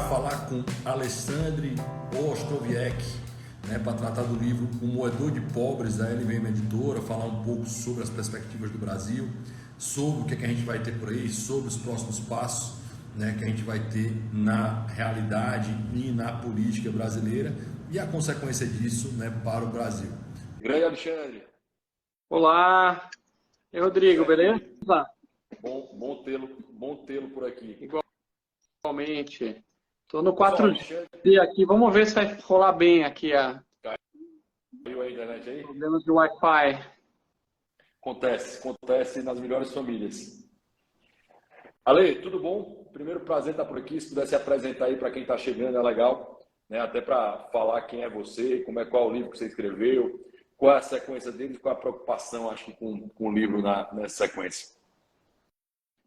falar com Alexandre Ostoviec, né, para tratar do livro O Moedor de Pobres, da LVM Editora, falar um pouco sobre as perspectivas do Brasil, sobre o que, é que a gente vai ter por aí, sobre os próximos passos, né, que a gente vai ter na realidade e na política brasileira e a consequência disso, né, para o Brasil. Grande Alexandre. Olá, Rodrigo, beleza? Bom tê-lo por aqui. Igualmente. Estou no 4G aqui. Vamos ver se vai rolar bem aqui Caiu a internet aí? problemas de Wi-Fi. Acontece nas melhores famílias. Ale, tudo bom? Primeiro prazer estar por aqui. Se pudesse apresentar aí para quem está chegando, é legal, né? Até para falar quem é você, qual é o livro que você escreveu, qual é a sequência dele, qual é a preocupação, acho que, com o livro nessa sequência.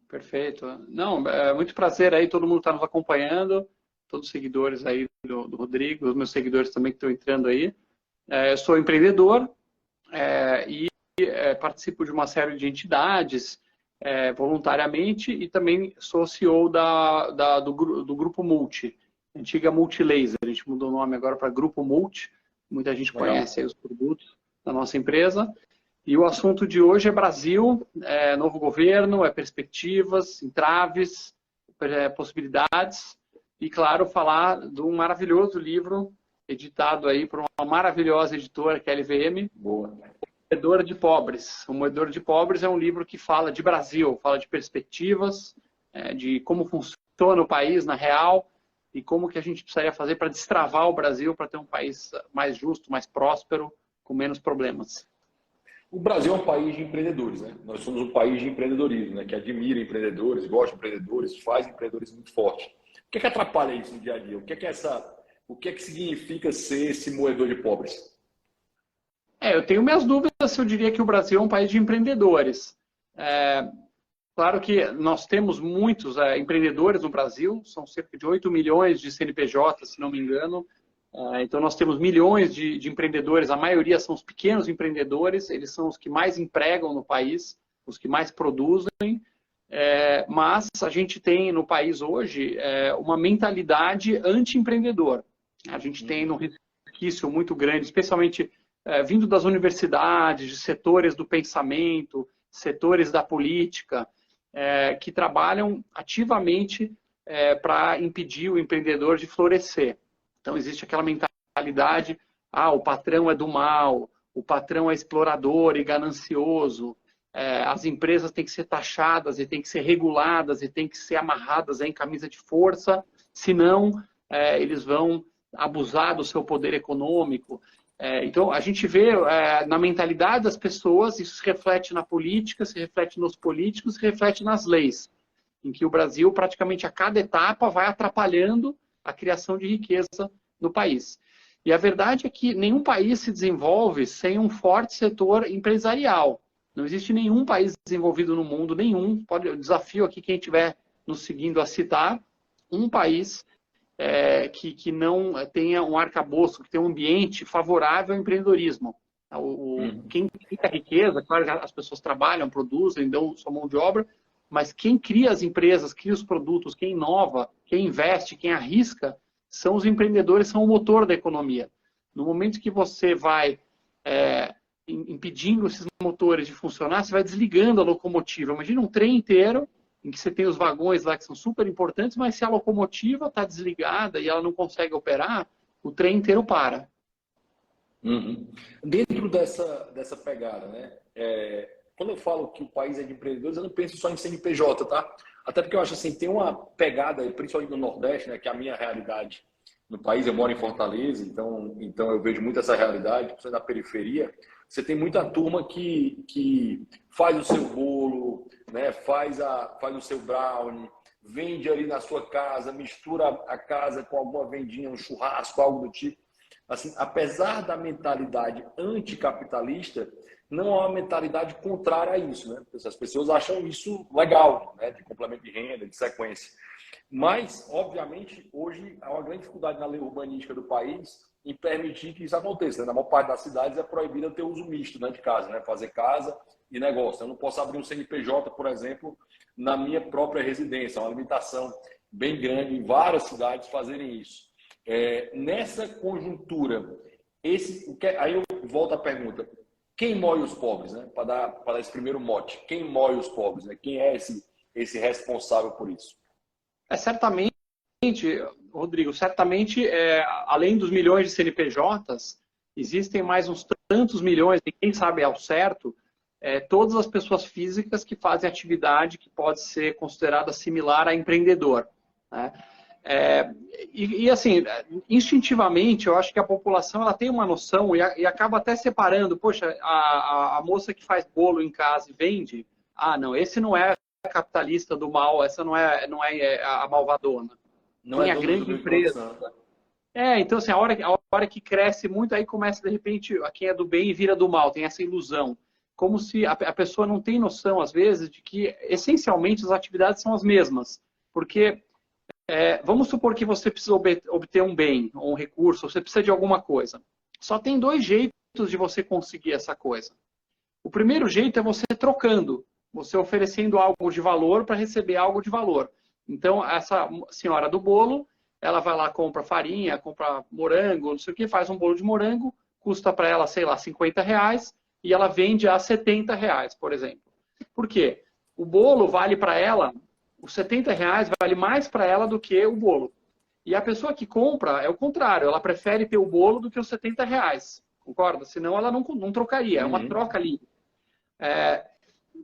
Perfeito. Não, é muito prazer aí, todo mundo está nos acompanhando, todos os seguidores aí do Rodrigo, os meus seguidores também que estão entrando aí. Eu sou empreendedor e participo de uma série de entidades voluntariamente e também sou CEO do Grupo Multi, antiga Multilaser. A gente mudou o nome agora para Grupo Multi, muita gente conhece aí os produtos da nossa empresa. E o assunto de hoje é Brasil, novo governo, perspectivas, entraves, possibilidades e, claro, falar de um maravilhoso livro editado aí por uma maravilhosa editora que é a LVM, Boa. O Moedor de Pobres. O Moedor de Pobres é um livro que fala de Brasil, fala de perspectivas, de como funciona o país na real e como que a gente precisaria fazer para destravar o Brasil para ter um país mais justo, mais próspero, com menos problemas. O Brasil é um país de empreendedores, né? Nós somos um país de empreendedorismo, né? Que admira empreendedores, gosta de empreendedores, faz empreendedores muito forte. O que é que atrapalha isso no dia a dia? O que é que significa ser esse moedor de pobres? Eu tenho minhas dúvidas se eu diria que o Brasil é um país de empreendedores. Claro que nós temos muitos empreendedores no Brasil, são cerca de 8 milhões de CNPJ, se não me engano. Então, nós temos milhões de empreendedores, a maioria são os pequenos empreendedores, eles são os que mais empregam no país, os que mais produzem, mas a gente tem no país hoje uma mentalidade anti-empreendedor. A gente tem um resquício muito grande, especialmente vindo das universidades, de setores do pensamento, setores da política, que trabalham ativamente para impedir o empreendedor de florescer. Então, existe aquela mentalidade, o patrão é do mal, o patrão é explorador e ganancioso, as empresas têm que ser taxadas e têm que ser reguladas e têm que ser amarradas em camisa de força, senão eles vão abusar do seu poder econômico. Então, a gente vê na mentalidade das pessoas, isso se reflete na política, se reflete nos políticos, se reflete nas leis, em que o Brasil, praticamente a cada etapa, vai atrapalhando a criação de riqueza no país. E a verdade é que nenhum país se desenvolve sem um forte setor empresarial. Não existe nenhum país desenvolvido no mundo, nenhum. Eu desafio aqui quem estiver nos seguindo a citar um país que não tenha um arcabouço, que tenha um ambiente favorável ao empreendedorismo. Quem cria riqueza, claro que as pessoas trabalham, produzem, dão sua mão de obra, mas quem cria as empresas, cria os produtos, quem inova, quem investe, quem arrisca, são os empreendedores, são o motor da economia. No momento que você vai impedindo esses motores de funcionar, você vai desligando a locomotiva. Imagina um trem inteiro, em que você tem os vagões lá que são super importantes, mas se a locomotiva está desligada e ela não consegue operar, o trem inteiro para. Dentro dessa pegada, né? Quando eu falo que o país é de empreendedores, eu não penso só em CNPJ, tá? Até porque eu acho assim, tem uma pegada, principalmente no Nordeste, né, que é a minha realidade no país. Eu moro em Fortaleza, então eu vejo muito essa realidade, principalmente na periferia. Você tem muita turma que faz o seu bolo, né, faz o seu brownie, vende ali na sua casa, mistura a casa com alguma vendinha, um churrasco, algo do tipo. Assim, apesar da mentalidade anticapitalista, não há uma mentalidade contrária a isso, né? As pessoas acham isso legal, né? De complemento de renda, de sequência. Mas, obviamente, hoje há uma grande dificuldade na lei urbanística do país em permitir que isso aconteça, né? Na maior parte das cidades é proibido ter uso misto, né, de casa, né? Fazer casa e negócio. Eu não posso abrir um CNPJ, por exemplo, na minha própria residência, uma limitação bem grande em várias cidades fazerem isso. Nessa conjuntura, aí eu volto à pergunta: quem moe os pobres, né? Para dar esse primeiro mote, quem moe os pobres, né? Quem é esse responsável por isso? Certamente, Rodrigo, certamente, além dos milhões de CNPJs, existem mais uns tantos milhões, ninguém sabe ao certo, todas as pessoas físicas que fazem atividade que pode ser considerada similar a empreendedor, né? E assim, instintivamente, eu acho que a população ela tem uma noção e acaba até separando. Poxa, a moça que faz bolo em casa e vende, não, esse não é capitalista do mal, essa não é a malvadona. Não é a grande empresa. Então assim, a hora que cresce muito, aí começa de repente, quem é do bem vira do mal, tem essa ilusão. Como se a pessoa não tem noção, às vezes, de que essencialmente as atividades são as mesmas. Porque vamos supor que você precisa obter um bem, ou um recurso, você precisa de alguma coisa. Só tem 2 jeitos de você conseguir essa coisa. O primeiro jeito é você trocando, você oferecendo algo de valor para receber algo de valor. Então, essa senhora do bolo, ela vai lá, compra farinha, compra morango, não sei o que, faz um bolo de morango, custa para ela, sei lá, R$50, e ela vende a R$70, por exemplo. Por quê? O bolo vale para ela, os R$70 vale mais para ela do que o bolo. E a pessoa que compra é o contrário, ela prefere ter o bolo do que os R$70, concorda? Senão ela não trocaria, é uma troca livre.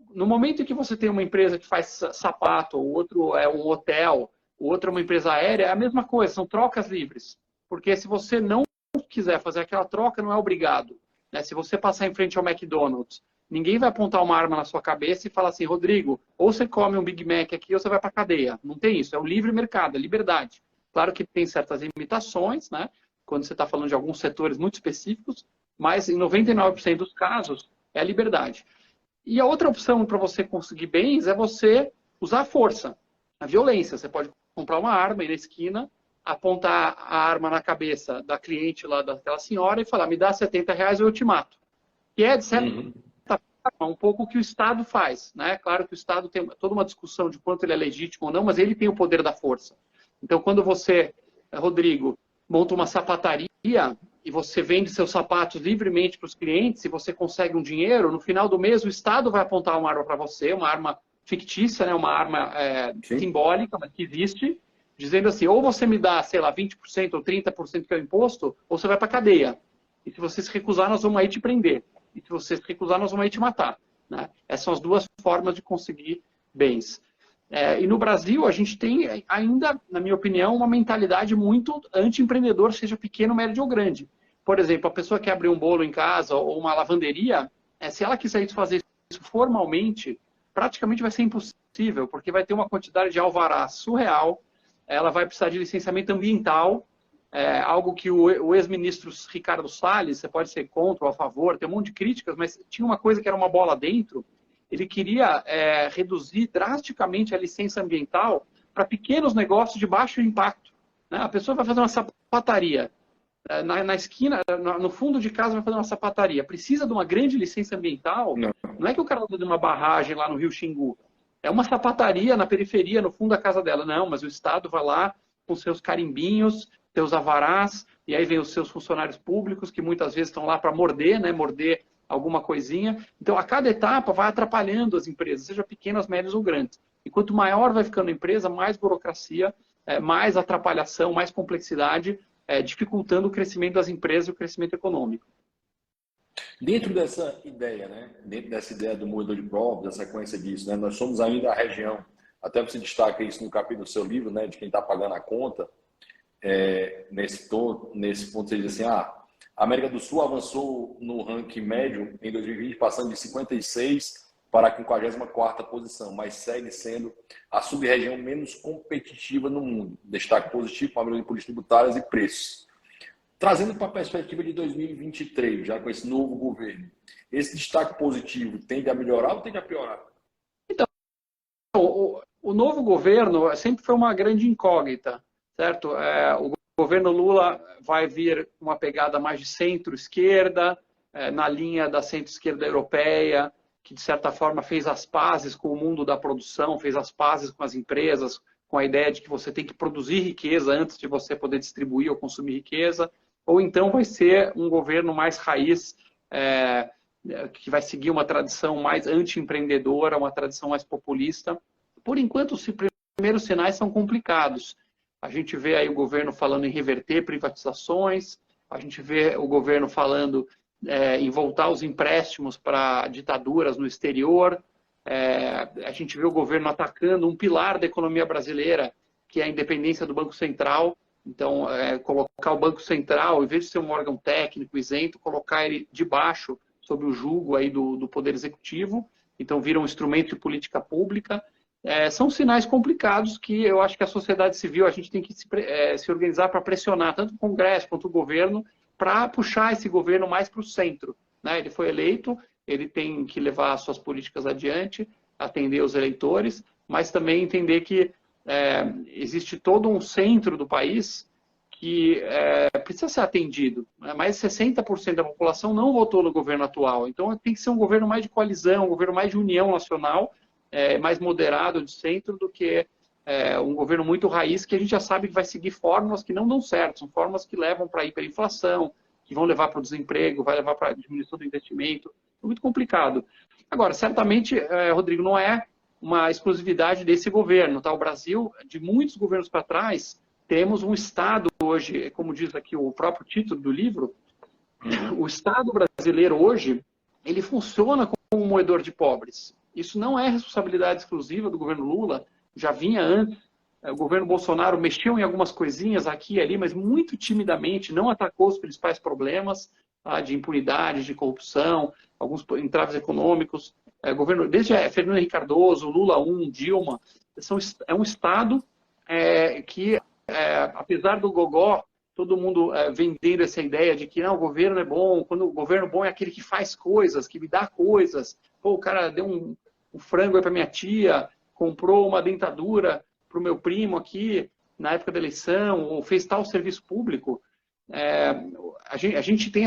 No momento em que você tem uma empresa que faz sapato, o outro é um hotel, o outro é uma empresa aérea, é a mesma coisa, são trocas livres. Porque se você não quiser fazer aquela troca, não é obrigado. Né? Se você passar em frente ao McDonald's, ninguém vai apontar uma arma na sua cabeça e falar assim: Rodrigo, ou você come um Big Mac aqui ou você vai para a cadeia. Não tem isso, é o livre mercado, é liberdade. Claro que tem certas limitações, né? Quando você está falando de alguns setores muito específicos, mas em 99% dos casos é a liberdade. E a outra opção para você conseguir bens é você usar a força, a violência. Você pode comprar uma arma, ir na esquina, apontar a arma na cabeça da cliente lá daquela senhora e falar: me dá R$70 ou eu te mato. Que é, de certa forma, um pouco o que o Estado faz, né? Claro que o Estado tem toda uma discussão de quanto ele é legítimo ou não, mas ele tem o poder da força. Então, quando você, Rodrigo, monta uma sapataria e você vende seus sapatos livremente para os clientes e você consegue um dinheiro, no final do mês o Estado vai apontar uma arma para você, uma arma fictícia, né? Uma arma simbólica, mas que existe, dizendo assim: ou você me dá, sei lá, 20% ou 30% que é o imposto, ou você vai para a cadeia. E se você se recusar, nós vamos aí te prender. E se você se recusar, nós vamos aí te matar. Né? Essas são as 2 formas de conseguir bens. E no Brasil, a gente tem ainda, na minha opinião, uma mentalidade muito anti-empreendedor, seja pequeno, médio ou grande. Por exemplo, a pessoa que abre um bolo em casa ou uma lavanderia, se ela quiser fazer isso formalmente, praticamente vai ser impossível, porque vai ter uma quantidade de alvará surreal, ela vai precisar de licenciamento ambiental, algo que o ex-ministro Ricardo Salles, você pode ser contra ou a favor, tem um monte de críticas, mas tinha uma coisa que era uma bola dentro. Ele queria reduzir drasticamente a licença ambiental para pequenos negócios de baixo impacto. Né? A pessoa vai fazer uma sapataria na esquina, no fundo de casa vai fazer uma sapataria. Precisa de uma grande licença ambiental? Não é que o cara está de uma barragem lá no Rio Xingu. É uma sapataria na periferia, no fundo da casa dela. Não, mas o Estado vai lá com seus carimbinhos, seus avarás, e aí vem os seus funcionários públicos, que muitas vezes estão lá para morder, né? Morder alguma coisinha. Então, a cada etapa vai atrapalhando as empresas, seja pequenas, médias ou grandes. E quanto maior vai ficando a empresa, mais burocracia, mais atrapalhação, mais complexidade, dificultando o crescimento das empresas e o crescimento econômico. Dentro dessa ideia, né? Dentro dessa ideia do moedor de pobres, da sequência disso, né? Nós somos ainda a região, até você destaca isso no capítulo do seu livro, né? De quem está pagando a conta, nesse ponto você diz assim: a América do Sul avançou no ranking médio em 2020, passando de 56 para a 54ª posição, mas segue sendo a sub-região menos competitiva no mundo. Destaque positivo para a melhoria de políticas tributárias e preços. Trazendo para a perspectiva de 2023, já com esse novo governo, esse destaque positivo tende a melhorar ou tende a piorar? Então, o novo governo sempre foi uma grande incógnita, certo? O governo Lula vai vir uma pegada mais de centro-esquerda, na linha da centro-esquerda europeia, que de certa forma fez as pazes com o mundo da produção, fez as pazes com as empresas, com a ideia de que você tem que produzir riqueza antes de você poder distribuir ou consumir riqueza, ou então vai ser um governo mais raiz, que vai seguir uma tradição mais anti-empreendedora, uma tradição mais populista. Por enquanto, os primeiros sinais são complicados. A gente vê aí o governo falando em reverter privatizações, a gente vê o governo falando em voltar os empréstimos para ditaduras no exterior, a gente vê o governo atacando um pilar da economia brasileira, que é a independência do Banco Central. Então, colocar o Banco Central, em vez de ser um órgão técnico isento, colocar ele debaixo, sob o jugo aí do Poder Executivo. Então, vira um instrumento de política pública. São sinais complicados que eu acho que a sociedade civil, a gente tem que se organizar para pressionar tanto o Congresso quanto o governo para puxar esse governo mais para o centro, né? Ele foi eleito, ele tem que levar as suas políticas adiante, atender os eleitores, mas também entender que existe todo um centro do país que precisa ser atendido. Mais de 60% da população não votou no governo atual. Então, tem que ser um governo mais de coalizão, um governo mais de união nacional, mais moderado, de centro, do que um governo muito raiz, que a gente já sabe que vai seguir fórmulas que não dão certo. São fórmulas que levam para a hiperinflação, que vão levar para o desemprego, vai levar para a diminuição do investimento. É muito complicado. Agora, certamente, Rodrigo, não é uma exclusividade desse governo. Tá? O Brasil, de muitos governos para trás, temos um Estado hoje, como diz aqui o próprio título do livro, o Estado brasileiro hoje, ele funciona como um moedor de pobres. Isso não é responsabilidade exclusiva do governo Lula, já vinha antes. O governo Bolsonaro mexeu em algumas coisinhas aqui e ali, mas muito timidamente, não atacou os principais problemas, tá, de impunidade, de corrupção, alguns entraves econômicos. Desde Fernando Henrique Cardoso, Lula 1, Dilma, é um Estado que, apesar do gogó, todo mundo vendendo essa ideia de que não, o governo é bom, quando o governo bom é aquele que faz coisas, que me dá coisas. Pô, o cara deu um frango aí para minha tia, comprou uma dentadura para o meu primo aqui na época da eleição, ou fez tal serviço público. A gente tem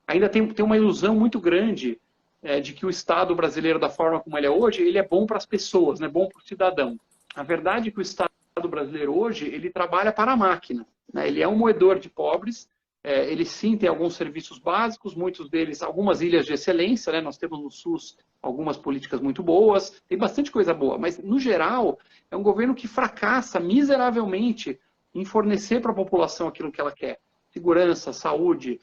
ainda tem uma ilusão muito grande de que o Estado brasileiro, da forma como ele é hoje, ele é bom para as pessoas, né? Bom para o cidadão. A verdade é que o Estado brasileiro hoje, ele trabalha para a máquina, né? Ele é um moedor de pobres. Ele sim tem alguns serviços básicos, muitos deles, algumas ilhas de excelência, né? Nós temos no SUS algumas políticas muito boas, tem bastante coisa boa, mas no geral é um governo que fracassa miseravelmente em fornecer para a população aquilo que ela quer. Segurança, saúde,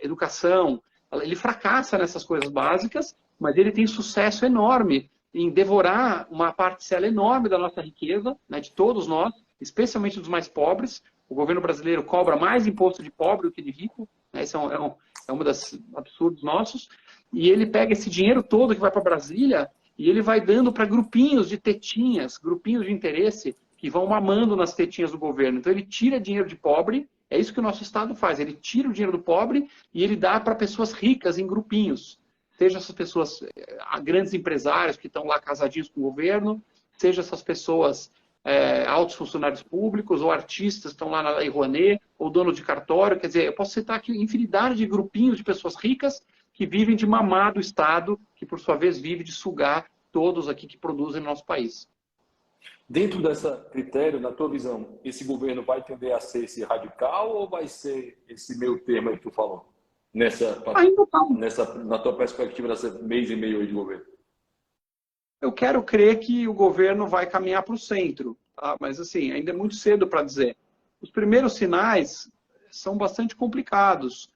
educação. Ele fracassa nessas coisas básicas, mas ele tem sucesso enorme em devorar uma parcela enorme da nossa riqueza, né, de todos nós, especialmente dos mais pobres. O governo brasileiro cobra mais imposto de pobre do que de rico, né? Isso é um dos absurdos nossos. E ele pega esse dinheiro todo que vai para Brasília e ele vai dando para grupinhos de tetinhas, grupinhos de interesse que vão mamando nas tetinhas do governo. Então ele tira dinheiro de pobre, é isso que o nosso Estado faz. Ele tira o dinheiro do pobre e ele dá para pessoas ricas em grupinhos. Seja essas pessoas, grandes empresários que estão lá casadinhos com o governo, seja essas pessoas altos funcionários públicos, ou artistas que estão lá na Lei Rouanet, ou dono de cartório. Quer dizer, eu posso citar aqui infinidade de grupinhos de pessoas ricas que vivem de mamar do Estado, que por sua vez vive de sugar todos aqui que produzem no nosso país. Dentro desse critério, na tua visão, esse governo vai tender a ser esse radical ou vai ser esse meio termo aí que tu falou? Na tua perspectiva, nessa mês e meio aí de governo? Eu quero crer que o governo vai caminhar para o centro, tá? Mas assim, ainda é muito cedo para dizer. Os primeiros sinais são bastante complicados,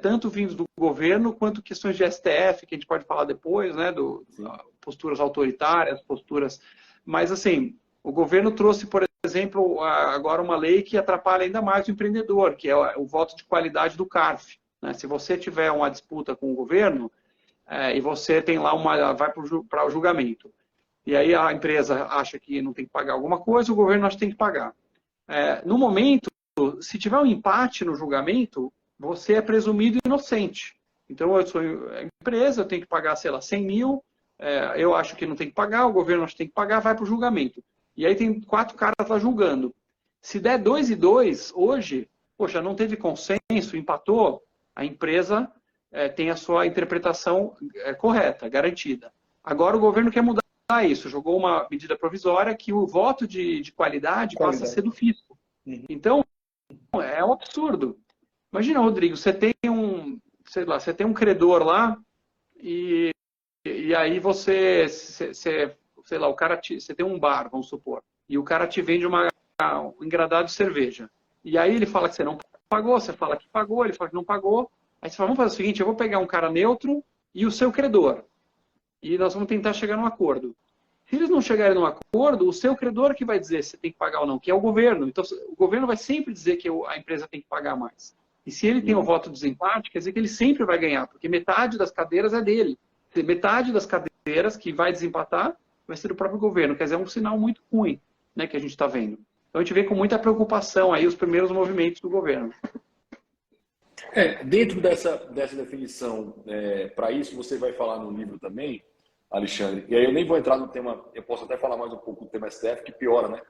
tanto vindos do governo quanto questões de STF, que a gente pode falar depois, né, posturas autoritárias, posturas... Mas assim, o governo trouxe, por exemplo, agora uma lei que atrapalha ainda mais o empreendedor, que é o voto de qualidade do CARF, né? Se você tiver uma disputa com o governo, e você tem lá vai para o julgamento. E aí a empresa acha que não tem que pagar alguma coisa, o governo acha que tem que pagar. No momento, se tiver um empate no julgamento, você é presumido inocente. Então, eu sou empresa, eu tenho que pagar, sei lá, 100 mil, eu acho que não tem que pagar, o governo acha que tem que pagar, vai para o julgamento. E aí tem 4 caras lá julgando. Se der 2 e 2, hoje, poxa, não teve consenso, empatou, a empresa... tem a sua interpretação correta, garantida. Agora o governo quer mudar isso, jogou uma medida provisória que o voto de qualidade passa a ser do fisco. Então, é um absurdo. Imagina, Rodrigo, você tem sei lá, você tem um credor lá e aí sei lá, você tem um bar, vamos supor, e o cara te vende um engradado de cerveja. E aí ele fala que você não pagou, você fala que pagou, ele fala que não pagou. Aí você fala, vamos fazer o seguinte, eu vou pegar um cara neutro e o seu credor. E nós vamos tentar chegar num acordo. Se eles não chegarem num acordo, o seu credor que vai dizer se tem que pagar ou não, que é o governo. Então, o governo vai sempre dizer que a empresa tem que pagar mais. E se ele tem o voto de desempate, quer dizer que ele sempre vai ganhar, porque metade das cadeiras é dele. Metade das cadeiras que vai desempatar vai ser do próprio governo. Quer dizer, é um sinal muito ruim, né, que a gente está vendo. Então, a gente vê com muita preocupação aí os primeiros movimentos do governo. Dentro dessa definição, para isso, você vai falar no livro também, Alexandre, e aí eu nem vou entrar no tema, eu posso até falar mais um pouco do tema STF, que piora, né?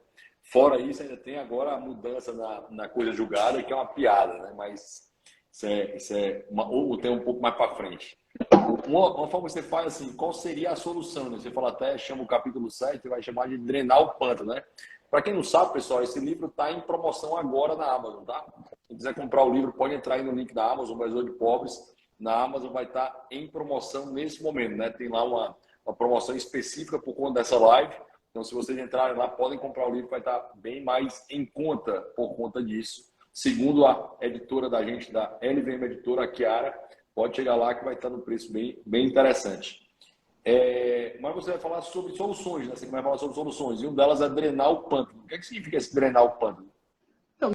Fora isso, ainda tem agora a mudança na coisa julgada, que é uma piada, né? Mas isso é o tema um pouco mais para frente. Uma forma que você faz assim, qual seria a solução? Né? Você fala até, chama o capítulo 7, você vai chamar de drenar o pântano, né? Para quem não sabe, pessoal, esse livro está em promoção agora na Amazon, tá? Se quiser comprar o livro, pode entrar aí no link da Amazon, Brasil de Pobres. Na Amazon vai estar em promoção nesse momento, né? Tem lá uma promoção específica por conta dessa live. Então, se vocês entrarem lá, podem comprar o livro, vai estar bem mais em conta por conta disso. Segundo a editora da gente, da LVM Editora, a Chiara, pode chegar lá que vai estar no preço bem interessante. Mas você vai falar sobre soluções, né? Você vai falar sobre soluções. E uma delas é drenar o pântano. O que significa esse drenar o pântano? Então,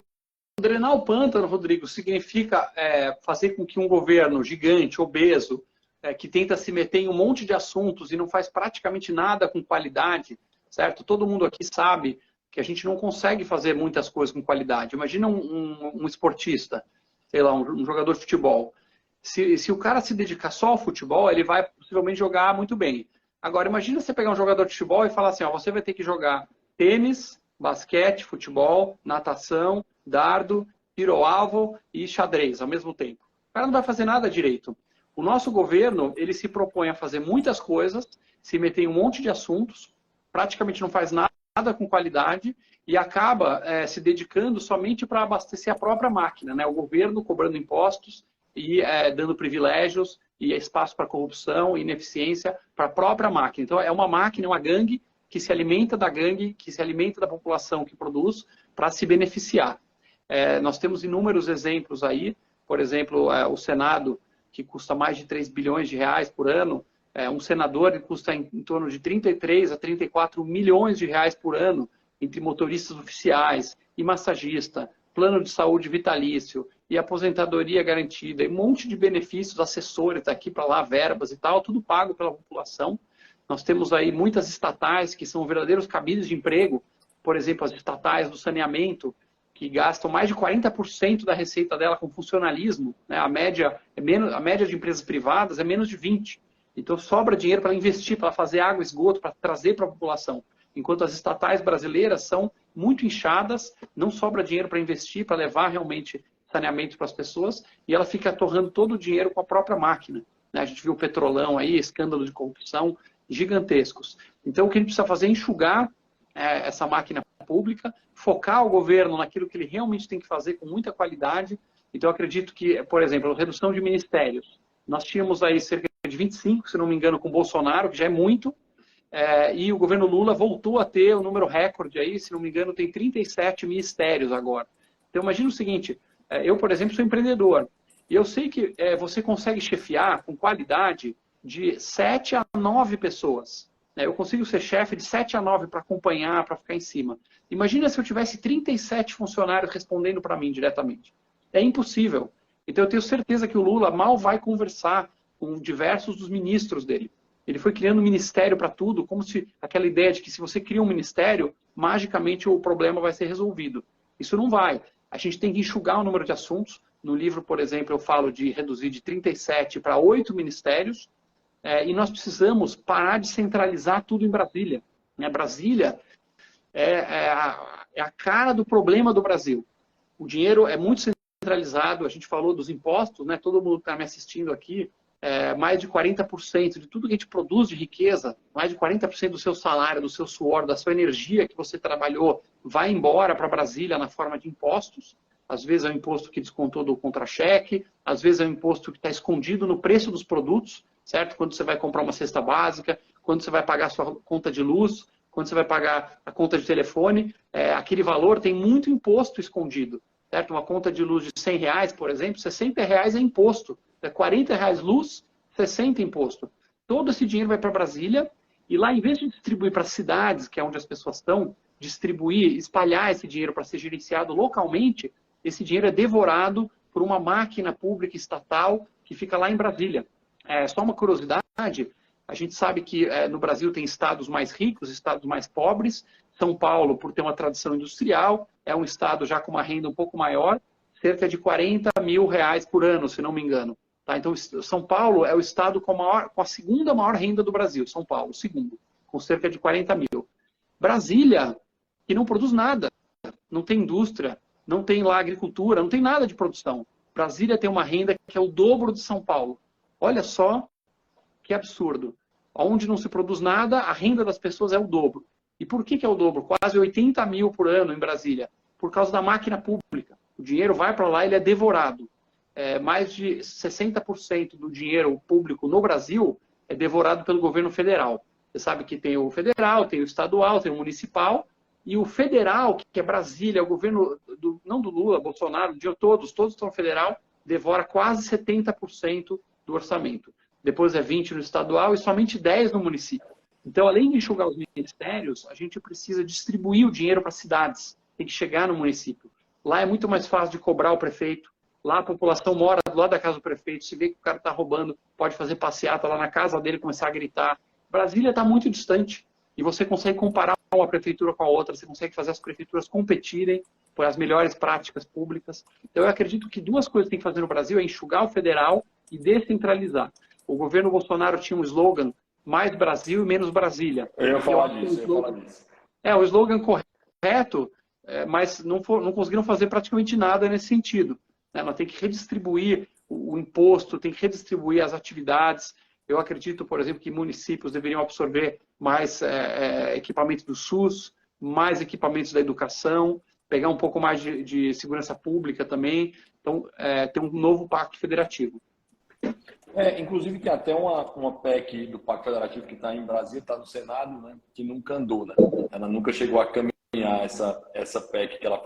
drenar o pântano, Rodrigo, significa fazer com que um governo gigante, obeso, que tenta se meter em um monte de assuntos e não faz praticamente nada com qualidade, certo? Todo mundo aqui sabe que a gente não consegue fazer muitas coisas com qualidade. Imagina um esportista, sei lá, um jogador de futebol. Se o cara se dedicar só ao futebol, ele vai possivelmente jogar muito bem. Agora, imagina você pegar um jogador de futebol e falar assim, ó, você vai ter que jogar tênis, basquete, futebol, natação, dardo, tiro ao alvo e xadrez ao mesmo tempo. O cara não vai fazer nada direito. O nosso governo, ele se propõe a fazer muitas coisas, se meter em um monte de assuntos, praticamente não faz nada com qualidade e acaba se dedicando somente para abastecer a própria máquina, né? O governo cobrando impostos e dando privilégios e espaço para corrupção e ineficiência para a própria máquina. Então, é uma máquina, uma gangue que se alimenta da gangue, que se alimenta da população que produz para se beneficiar. Nós temos inúmeros exemplos aí, por exemplo, o Senado, que custa mais de 3 bilhões de reais por ano, um senador que custa em torno de 33 a 34 milhões de reais por ano, entre motoristas oficiais e massagista, plano de saúde vitalício e aposentadoria garantida, e um monte de benefícios, assessores daqui para lá, verbas e tal, tudo pago pela população. Nós temos aí muitas estatais que são verdadeiros cabides de emprego, por exemplo, as estatais do saneamento, que gastam mais de 40% da receita dela com funcionalismo, né? A média de empresas privadas é menos de 20%. Então sobra dinheiro para investir, para fazer água e esgoto, para trazer para a população. Enquanto as estatais brasileiras são muito inchadas, não sobra dinheiro para investir, para levar realmente saneamento para as pessoas, e ela fica torrando todo o dinheiro com a própria máquina. Né? A gente viu o Petrolão aí, escândalos de corrupção gigantescos. Então o que a gente precisa fazer é enxugar essa máquina pública, focar o governo naquilo que ele realmente tem que fazer com muita qualidade. Então eu acredito que, por exemplo, a redução de ministérios. Nós tínhamos aí cerca de 25, se não me engano, com o Bolsonaro, que já é muito, e o governo Lula voltou a ter o número recorde aí, se não me engano, tem 37 ministérios agora. Então imagina o seguinte, eu, por exemplo, sou empreendedor, e eu sei que você consegue chefiar com qualidade de 7 a 9 pessoas. Eu consigo ser chefe de 7 a 9 para acompanhar, para ficar em cima. Imagina se eu tivesse 37 funcionários respondendo para mim diretamente. É impossível. Então eu tenho certeza que o Lula mal vai conversar com diversos dos ministros dele. Ele foi criando um ministério para tudo, como se aquela ideia de que se você cria um ministério, magicamente o problema vai ser resolvido. Isso não vai. A gente tem que enxugar o número de assuntos. No livro, por exemplo, eu falo de reduzir de 37 para 8 ministérios, e nós precisamos parar de centralizar tudo em Brasília. Brasília é a cara do problema do Brasil. O dinheiro é muito centralizado, a gente falou dos impostos, né? Todo mundo que está me assistindo aqui mais de 40% de tudo que a gente produz de riqueza, mais de 40% do seu salário, do seu suor, da sua energia que você trabalhou, vai embora para Brasília na forma de impostos. Às vezes é um imposto que descontou do contra-cheque, às vezes é um imposto que está escondido no preço dos produtos, certo? Quando você vai comprar uma cesta básica, quando você vai pagar a sua conta de luz, quando você vai pagar a conta de telefone, aquele valor tem muito imposto escondido, certo? Uma conta de luz de R$100, por exemplo, R$60 é imposto. É R$40 luz, 60 imposto. Todo esse dinheiro vai para Brasília e lá, em vez de distribuir para as cidades, que é onde as pessoas estão, distribuir, espalhar esse dinheiro para ser gerenciado localmente, esse dinheiro é devorado por uma máquina pública estatal que fica lá em Brasília. Só uma curiosidade, a gente sabe que no Brasil tem estados mais ricos, estados mais pobres. São Paulo, por ter uma tradição industrial, é um estado já com uma renda um pouco maior, cerca de R$40 mil por ano, se não me engano. Tá? Então, São Paulo é o estado com a segunda maior renda do Brasil. São Paulo, segundo, com cerca de 40 mil. Brasília, que não produz nada, não tem indústria, não tem lá agricultura, não tem nada de produção. Brasília tem uma renda que é o dobro de São Paulo. Olha só que absurdo. Onde não se produz nada, a renda das pessoas é o dobro. E por que é o dobro? Quase 80 mil por ano em Brasília. Por causa da máquina pública. O dinheiro vai para lá e ele é devorado. Mais de 60% do dinheiro público no Brasil é devorado pelo governo federal. Você sabe que tem o federal, tem o estadual, tem o municipal, e o federal, que é Brasília, o governo, não do Lula, Bolsonaro, de todos estão no federal, devora quase 70% do orçamento. Depois é 20% no estadual e somente 10% no município. Então, além de enxugar os ministérios, a gente precisa distribuir o dinheiro para as cidades. Tem que chegar no município. Lá é muito mais fácil de cobrar o prefeito. Lá a população mora do lado da casa do prefeito. Se vê que o cara está roubando, pode fazer passeata lá na casa dele, começar a gritar. Brasília está muito distante. E você consegue comparar uma prefeitura com a outra. Você consegue fazer as prefeituras competirem por as melhores práticas públicas. Então, eu acredito que duas coisas que tem que fazer no Brasil é enxugar o federal e descentralizar. O governo Bolsonaro tinha um slogan, mais Brasil e menos Brasília. Eu ia falar disso. O slogan correto, mas não conseguiram fazer praticamente nada nesse sentido. Nós temos que redistribuir o imposto, tem que redistribuir as atividades. Eu acredito, por exemplo, que municípios deveriam absorver mais equipamentos do SUS, mais equipamentos da educação, pegar um pouco mais de segurança pública também. Então, ter um novo pacto federativo. Inclusive tem até uma PEC do Pacto Federativo que está em Brasília, está no Senado, né, que nunca andou, né? Ela nunca chegou a caminhar essa PEC que ela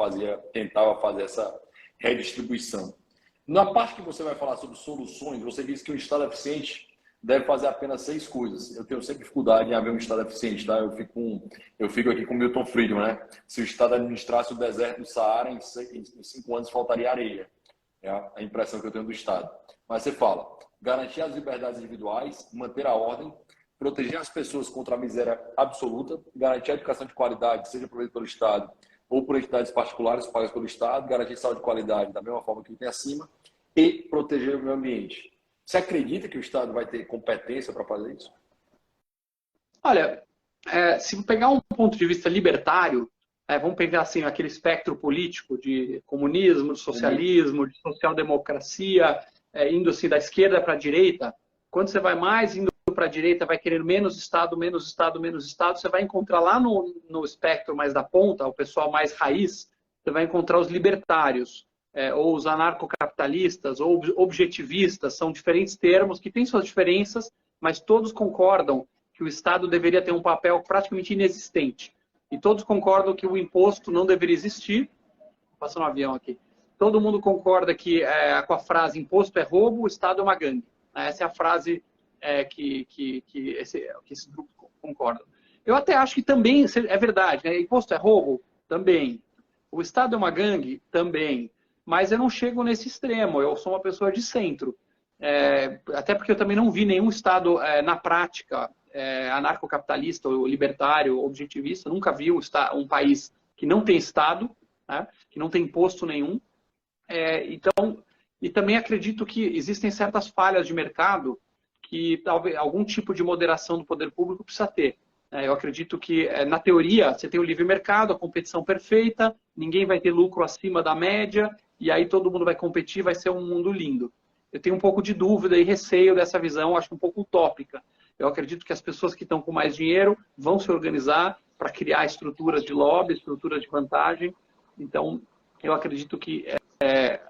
tentava fazer essa redistribuição. Na parte que você vai falar sobre soluções, você disse que o Estado eficiente deve fazer apenas 6 coisas. Eu tenho sempre dificuldade em haver um Estado eficiente, tá? Eu fico aqui com o Milton Friedman, né? Se o Estado administrasse o deserto do Saara, em 5 anos faltaria areia. É a impressão que eu tenho do Estado. Mas você fala, garantir as liberdades individuais, manter a ordem, proteger as pessoas contra a miséria absoluta, garantir a educação de qualidade, seja provedida pelo Estado ou por entidades particulares pagas pelo Estado, garantir saúde de qualidade da mesma forma que tem acima e proteger o meio ambiente. Você acredita que o Estado vai ter competência para fazer isso? Olha, se pegar um ponto de vista libertário, vamos pegar assim, aquele espectro político de comunismo, de socialismo, de social-democracia, indo assim da esquerda para a direita, quando você vai mais indo para a direita, vai querer menos Estado, menos Estado, menos Estado, você vai encontrar lá no espectro mais da ponta, o pessoal mais raiz, você vai encontrar os libertários, ou os anarcocapitalistas, ou objetivistas, são diferentes termos que têm suas diferenças, mas todos concordam que o Estado deveria ter um papel praticamente inexistente. E todos concordam que o imposto não deveria existir. Passando um avião aqui. Todo mundo concorda que com a frase imposto é roubo, o Estado é uma gangue. Essa é a frase que esses grupos concordam. Eu até acho que também é verdade. Né? Imposto é roubo? Também. O Estado é uma gangue? Também. Mas eu não chego nesse extremo. Eu sou uma pessoa de centro. Até porque eu também não vi nenhum Estado, na prática, anarcocapitalista ou libertário, objetivista. Nunca vi um país que não tem Estado, né? Que não tem imposto nenhum. Então, e também acredito que existem certas falhas de mercado que talvez algum tipo de moderação do poder público precisa ter. Eu acredito que, na teoria, você tem o livre mercado, a competição perfeita, ninguém vai ter lucro acima da média, e aí todo mundo vai competir, vai ser um mundo lindo. eu tenho um pouco de dúvida e receio dessa visão, acho um pouco utópica. Eu acredito que as pessoas que estão com mais dinheiro vão se organizar para criar estruturas de lobby, estruturas de vantagem. Então, eu acredito que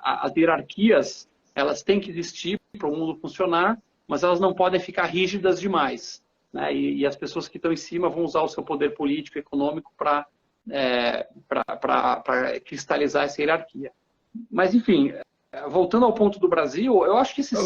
as hierarquias, elas têm que existir para o mundo funcionar, mas elas não podem ficar rígidas demais, né? E as pessoas que estão em cima vão usar o seu poder político e econômico para cristalizar essa hierarquia. Mas, enfim, voltando ao ponto do Brasil, eu acho que esses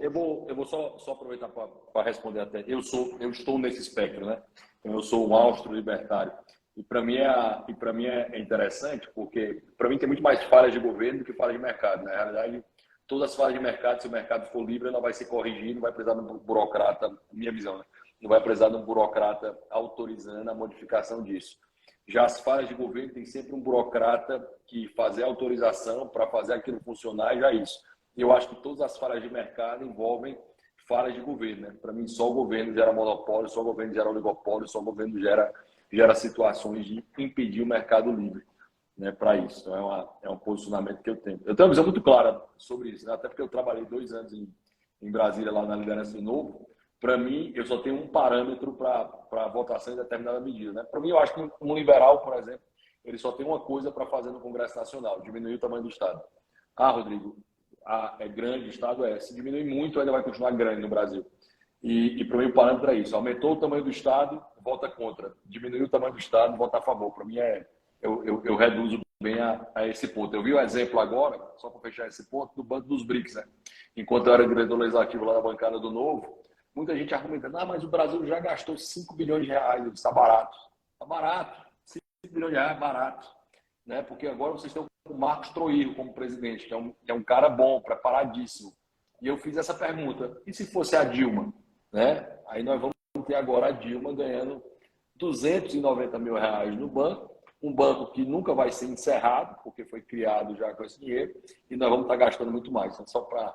eu vou só aproveitar para responder até. Eu estou nesse espectro, né? Eu sou um austro-libertário. E para mim é interessante, porque para mim tem muito mais falhas de governo do que falhas de mercado. Na realidade, todas as falhas de mercado, se o mercado for livre, ela vai se corrigir, não vai precisar de um burocrata, minha visão, né? Não vai precisar de um burocrata autorizando a modificação disso. Já as falhas de governo tem sempre um burocrata que fazer a autorização para fazer aquilo funcionar e já é isso. Eu acho que todas as falhas de mercado envolvem falhas de governo, né? Para mim, só o governo gera monopólio, só o governo gera oligopólio, só o governo gera situações de impedir o mercado livre, né, para isso. Então, é um posicionamento que eu tenho. Eu tenho uma visão muito clara sobre isso, né? Até porque eu trabalhei 2 anos em Brasília, lá na liderança do Novo. Para mim, eu só tenho um parâmetro para votação em determinada medida, né? Para mim, eu acho que um liberal, por exemplo, ele só tem uma coisa para fazer no Congresso Nacional: diminuir o tamanho do Estado. Rodrigo, é grande o Estado? Se diminuir muito, ainda vai continuar grande no Brasil. E para mim, o parâmetro é isso: aumentou o tamanho do Estado, vota contra; diminuiu o tamanho do Estado, vota a favor. Para mim, eu reduzo bem a esse ponto. Eu vi o exemplo agora, só para fechar esse ponto, do Banco dos BRICS, né? Enquanto eu era diretor legislativo lá na bancada do Novo, muita gente argumentando: mas o Brasil já gastou 5 bilhões de reais, está barato. Está barato, 5 bilhões de reais é barato, né? Porque agora vocês estão com o Marcos Troilo como presidente, que é um cara bom, preparadíssimo. E eu fiz essa pergunta: e se fosse a Dilma? Né? Aí nós vamos ter agora a Dilma ganhando 290 mil reais no banco, um banco que nunca vai ser encerrado, porque foi criado já com esse dinheiro, e nós vamos estar gastando muito mais. Então, só para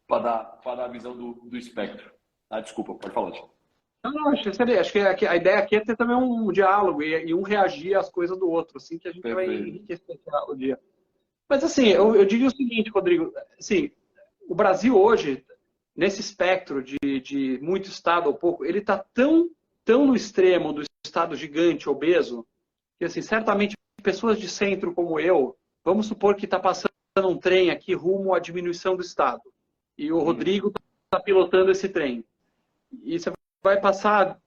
dar a visão do espectro. Desculpa, pode falar, Tiago. Não, acho que a ideia aqui é ter também um diálogo e um reagir às coisas do outro, assim que a gente vai enriquecer o dia. Mas, assim, eu diria o seguinte, Rodrigo, assim, o Brasil hoje, nesse espectro de muito Estado ou pouco, ele está tão no extremo do Estado gigante, obeso, que, assim, certamente pessoas de centro como eu, vamos supor que está passando um trem aqui rumo à diminuição do Estado. E o Rodrigo está pilotando esse trem. E você vai passar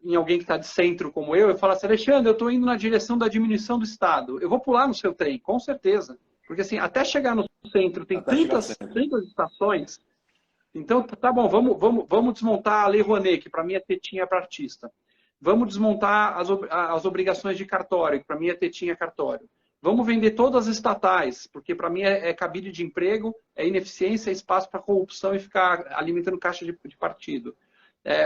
em alguém que está de centro como eu e falar assim: Alexandre, eu estou indo na direção da diminuição do Estado. Eu vou pular no seu trem, com certeza. Porque, assim, até chegar no centro tem tantas estações. Então, tá bom, vamos desmontar a Lei Rouanet, que para mim é tetinha para artista. Vamos desmontar as obrigações de cartório, que para mim é tetinha cartório. Vamos vender todas as estatais, porque para mim é cabide de emprego, é ineficiência, é espaço para corrupção e ficar alimentando caixa de partido.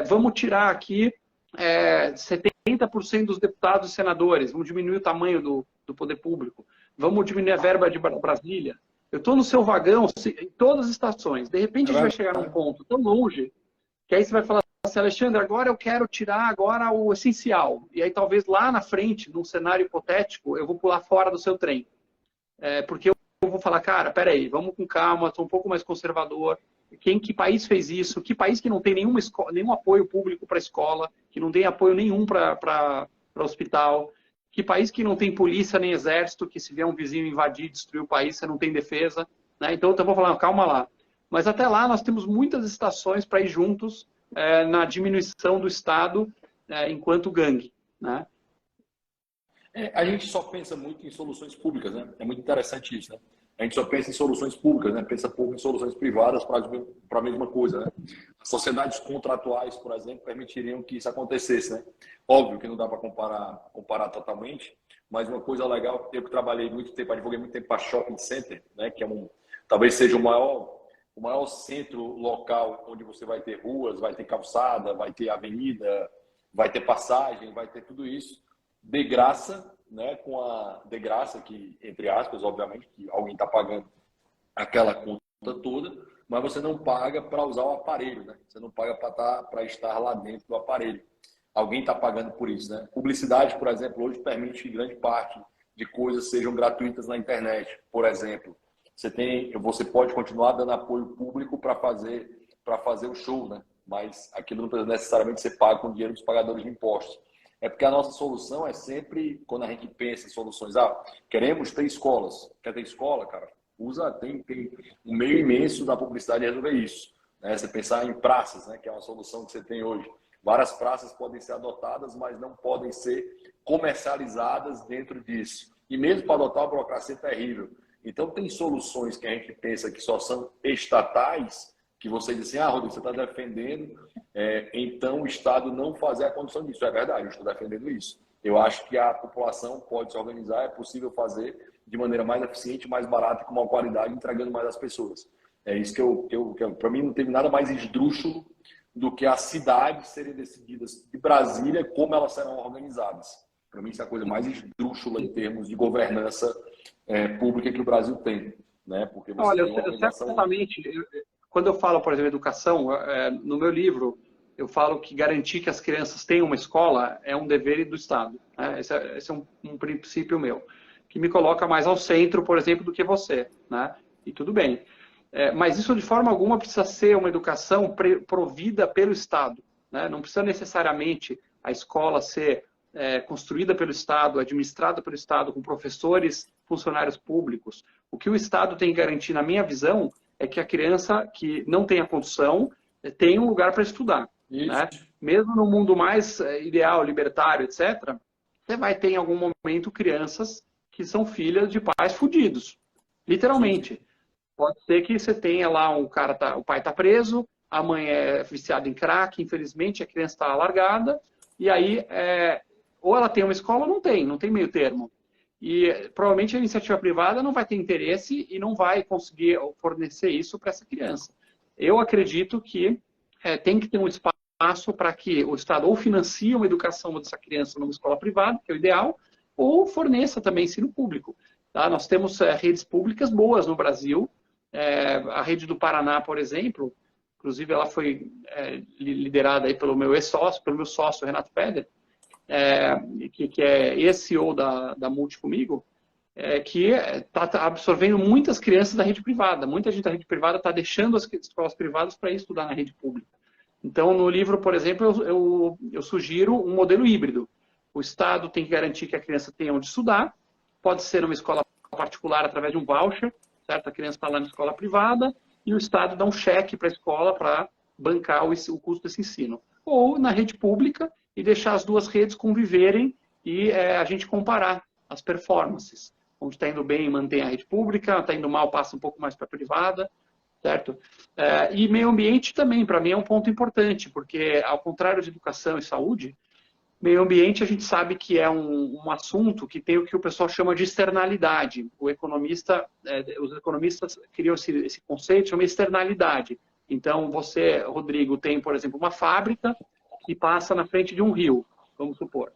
Vamos tirar aqui 70% dos deputados e senadores, vamos diminuir o tamanho do poder público, vamos diminuir a verba de Brasília. Eu estou no seu vagão em todas as estações. De repente a gente vai chegar num ponto tão longe que aí você vai falar assim: Alexandre, agora eu quero tirar agora o essencial. E aí talvez lá na frente, num cenário hipotético, eu vou pular fora do seu trem. Porque eu vou falar: cara, peraí, vamos com calma, sou um pouco mais conservador. Que país fez isso? Que país que não tem nenhum apoio público para a escola, que não tem apoio nenhum para hospital? Que país que não tem polícia nem exército, que se vier um vizinho invadir, destruir o país, você não tem defesa? Né? Então eu vou falar: calma lá. Mas até lá nós temos muitas estações para ir juntos na diminuição do Estado enquanto gangue. Né? A gente só pensa muito em soluções públicas, né? É muito interessante isso, né? A gente só pensa em soluções públicas, né? Pensa pouco em soluções privadas para a mesma coisa, né? As sociedades contratuais, por exemplo, permitiriam que isso acontecesse, né? Óbvio que não dá para comparar totalmente, mas uma coisa legal, eu que trabalhei muito tempo, advoguei muito tempo para shopping center, né? Que talvez seja o maior centro local onde você vai ter ruas, vai ter calçada, vai ter avenida, vai ter passagem, vai ter tudo isso de graça, né? De graça, que, entre aspas, obviamente, que alguém está pagando aquela conta toda, mas você não paga para usar o aparelho, né? Você não paga para estar lá dentro do aparelho. Alguém está pagando por isso, né? Publicidade, por exemplo, hoje permite que grande parte de coisas sejam gratuitas na internet, por exemplo. você pode continuar dando apoio público para fazer o show, né? Mas aquilo não precisa necessariamente ser pago com dinheiro dos pagadores de impostos. É porque a nossa solução é sempre, quando a gente pensa em soluções, queremos ter escolas. Quer ter escola, cara? Tem um meio imenso da publicidade resolver isso. Né? Você pensar em praças, né? Que é uma solução que você tem hoje. Várias praças podem ser adotadas, mas não podem ser comercializadas dentro disso. E mesmo para adotar, a burocracia é terrível. Então, tem soluções que a gente pensa que só são estatais, que você diz assim, Rodrigo, você está defendendo, então o Estado não fazer a condição disso. É verdade, eu estou defendendo isso. Eu acho que a população pode se organizar, é possível fazer de maneira mais eficiente, mais barata, com maior qualidade, entregando mais às pessoas. É isso que para mim não teve nada mais esdrúxulo do que as cidades serem decididas de Brasília como elas serão organizadas. Para mim isso é a coisa mais esdrúxula em termos de governança pública que o Brasil tem. Né? Porque você Olha, tem uma organização... certamente... Quando eu falo, por exemplo, educação, no meu livro, eu falo que garantir que as crianças tenham uma escola é um dever do Estado. Né? Esse é um princípio meu, que me coloca mais ao centro, por exemplo, do que você. Né? E tudo bem. Mas isso, de forma alguma, precisa ser uma educação provida pelo Estado. Né? Não precisa necessariamente a escola ser construída pelo Estado, administrada pelo Estado, com professores, funcionários públicos. O que o Estado tem que garantir, na minha visão, é que a criança que não tem a condição tenha um lugar para estudar. Né? Mesmo no mundo mais ideal, libertário, etc., você vai ter em algum momento crianças que são filhas de pais fudidos. Literalmente. Sim. Pode ser que você tenha lá o pai está preso, a mãe é viciada em crack, infelizmente a criança está largada, e aí ou ela tem uma escola ou não tem meio termo. E provavelmente a iniciativa privada não vai ter interesse e não vai conseguir fornecer isso para essa criança. Eu acredito que tem que ter um espaço para que o Estado ou financie uma educação dessa criança numa escola privada, que é o ideal, ou forneça também ensino público. Tá? Nós temos redes públicas boas no Brasil. A rede do Paraná, por exemplo, inclusive ela foi liderada aí pelo meu ex-sócio, pelo meu sócio Renato Feder, que é ex-CEO da Multi comigo, que está absorvendo muitas crianças da rede privada. Muita gente da rede privada está deixando as escolas privadas para ir estudar na rede pública. Então, no livro, por exemplo, eu sugiro um modelo híbrido. O Estado tem que garantir que a criança tenha onde estudar, pode ser numa escola particular através de um voucher, certo? A criança está lá na escola privada e o Estado dá um cheque para a escola para bancar o custo desse ensino. Ou na rede pública, e deixar as duas redes conviverem e a gente comparar as performances. Onde está indo bem, mantém a rede pública, está indo mal, passa um pouco mais para a privada, certo? E meio ambiente também, para mim, é um ponto importante, porque, ao contrário de educação e saúde, meio ambiente a gente sabe que é um assunto que tem o que o pessoal chama de externalidade. Os economistas criam esse conceito, chama externalidade. Então, você, Rodrigo, tem, por exemplo, uma fábrica que passa na frente de um rio, vamos supor.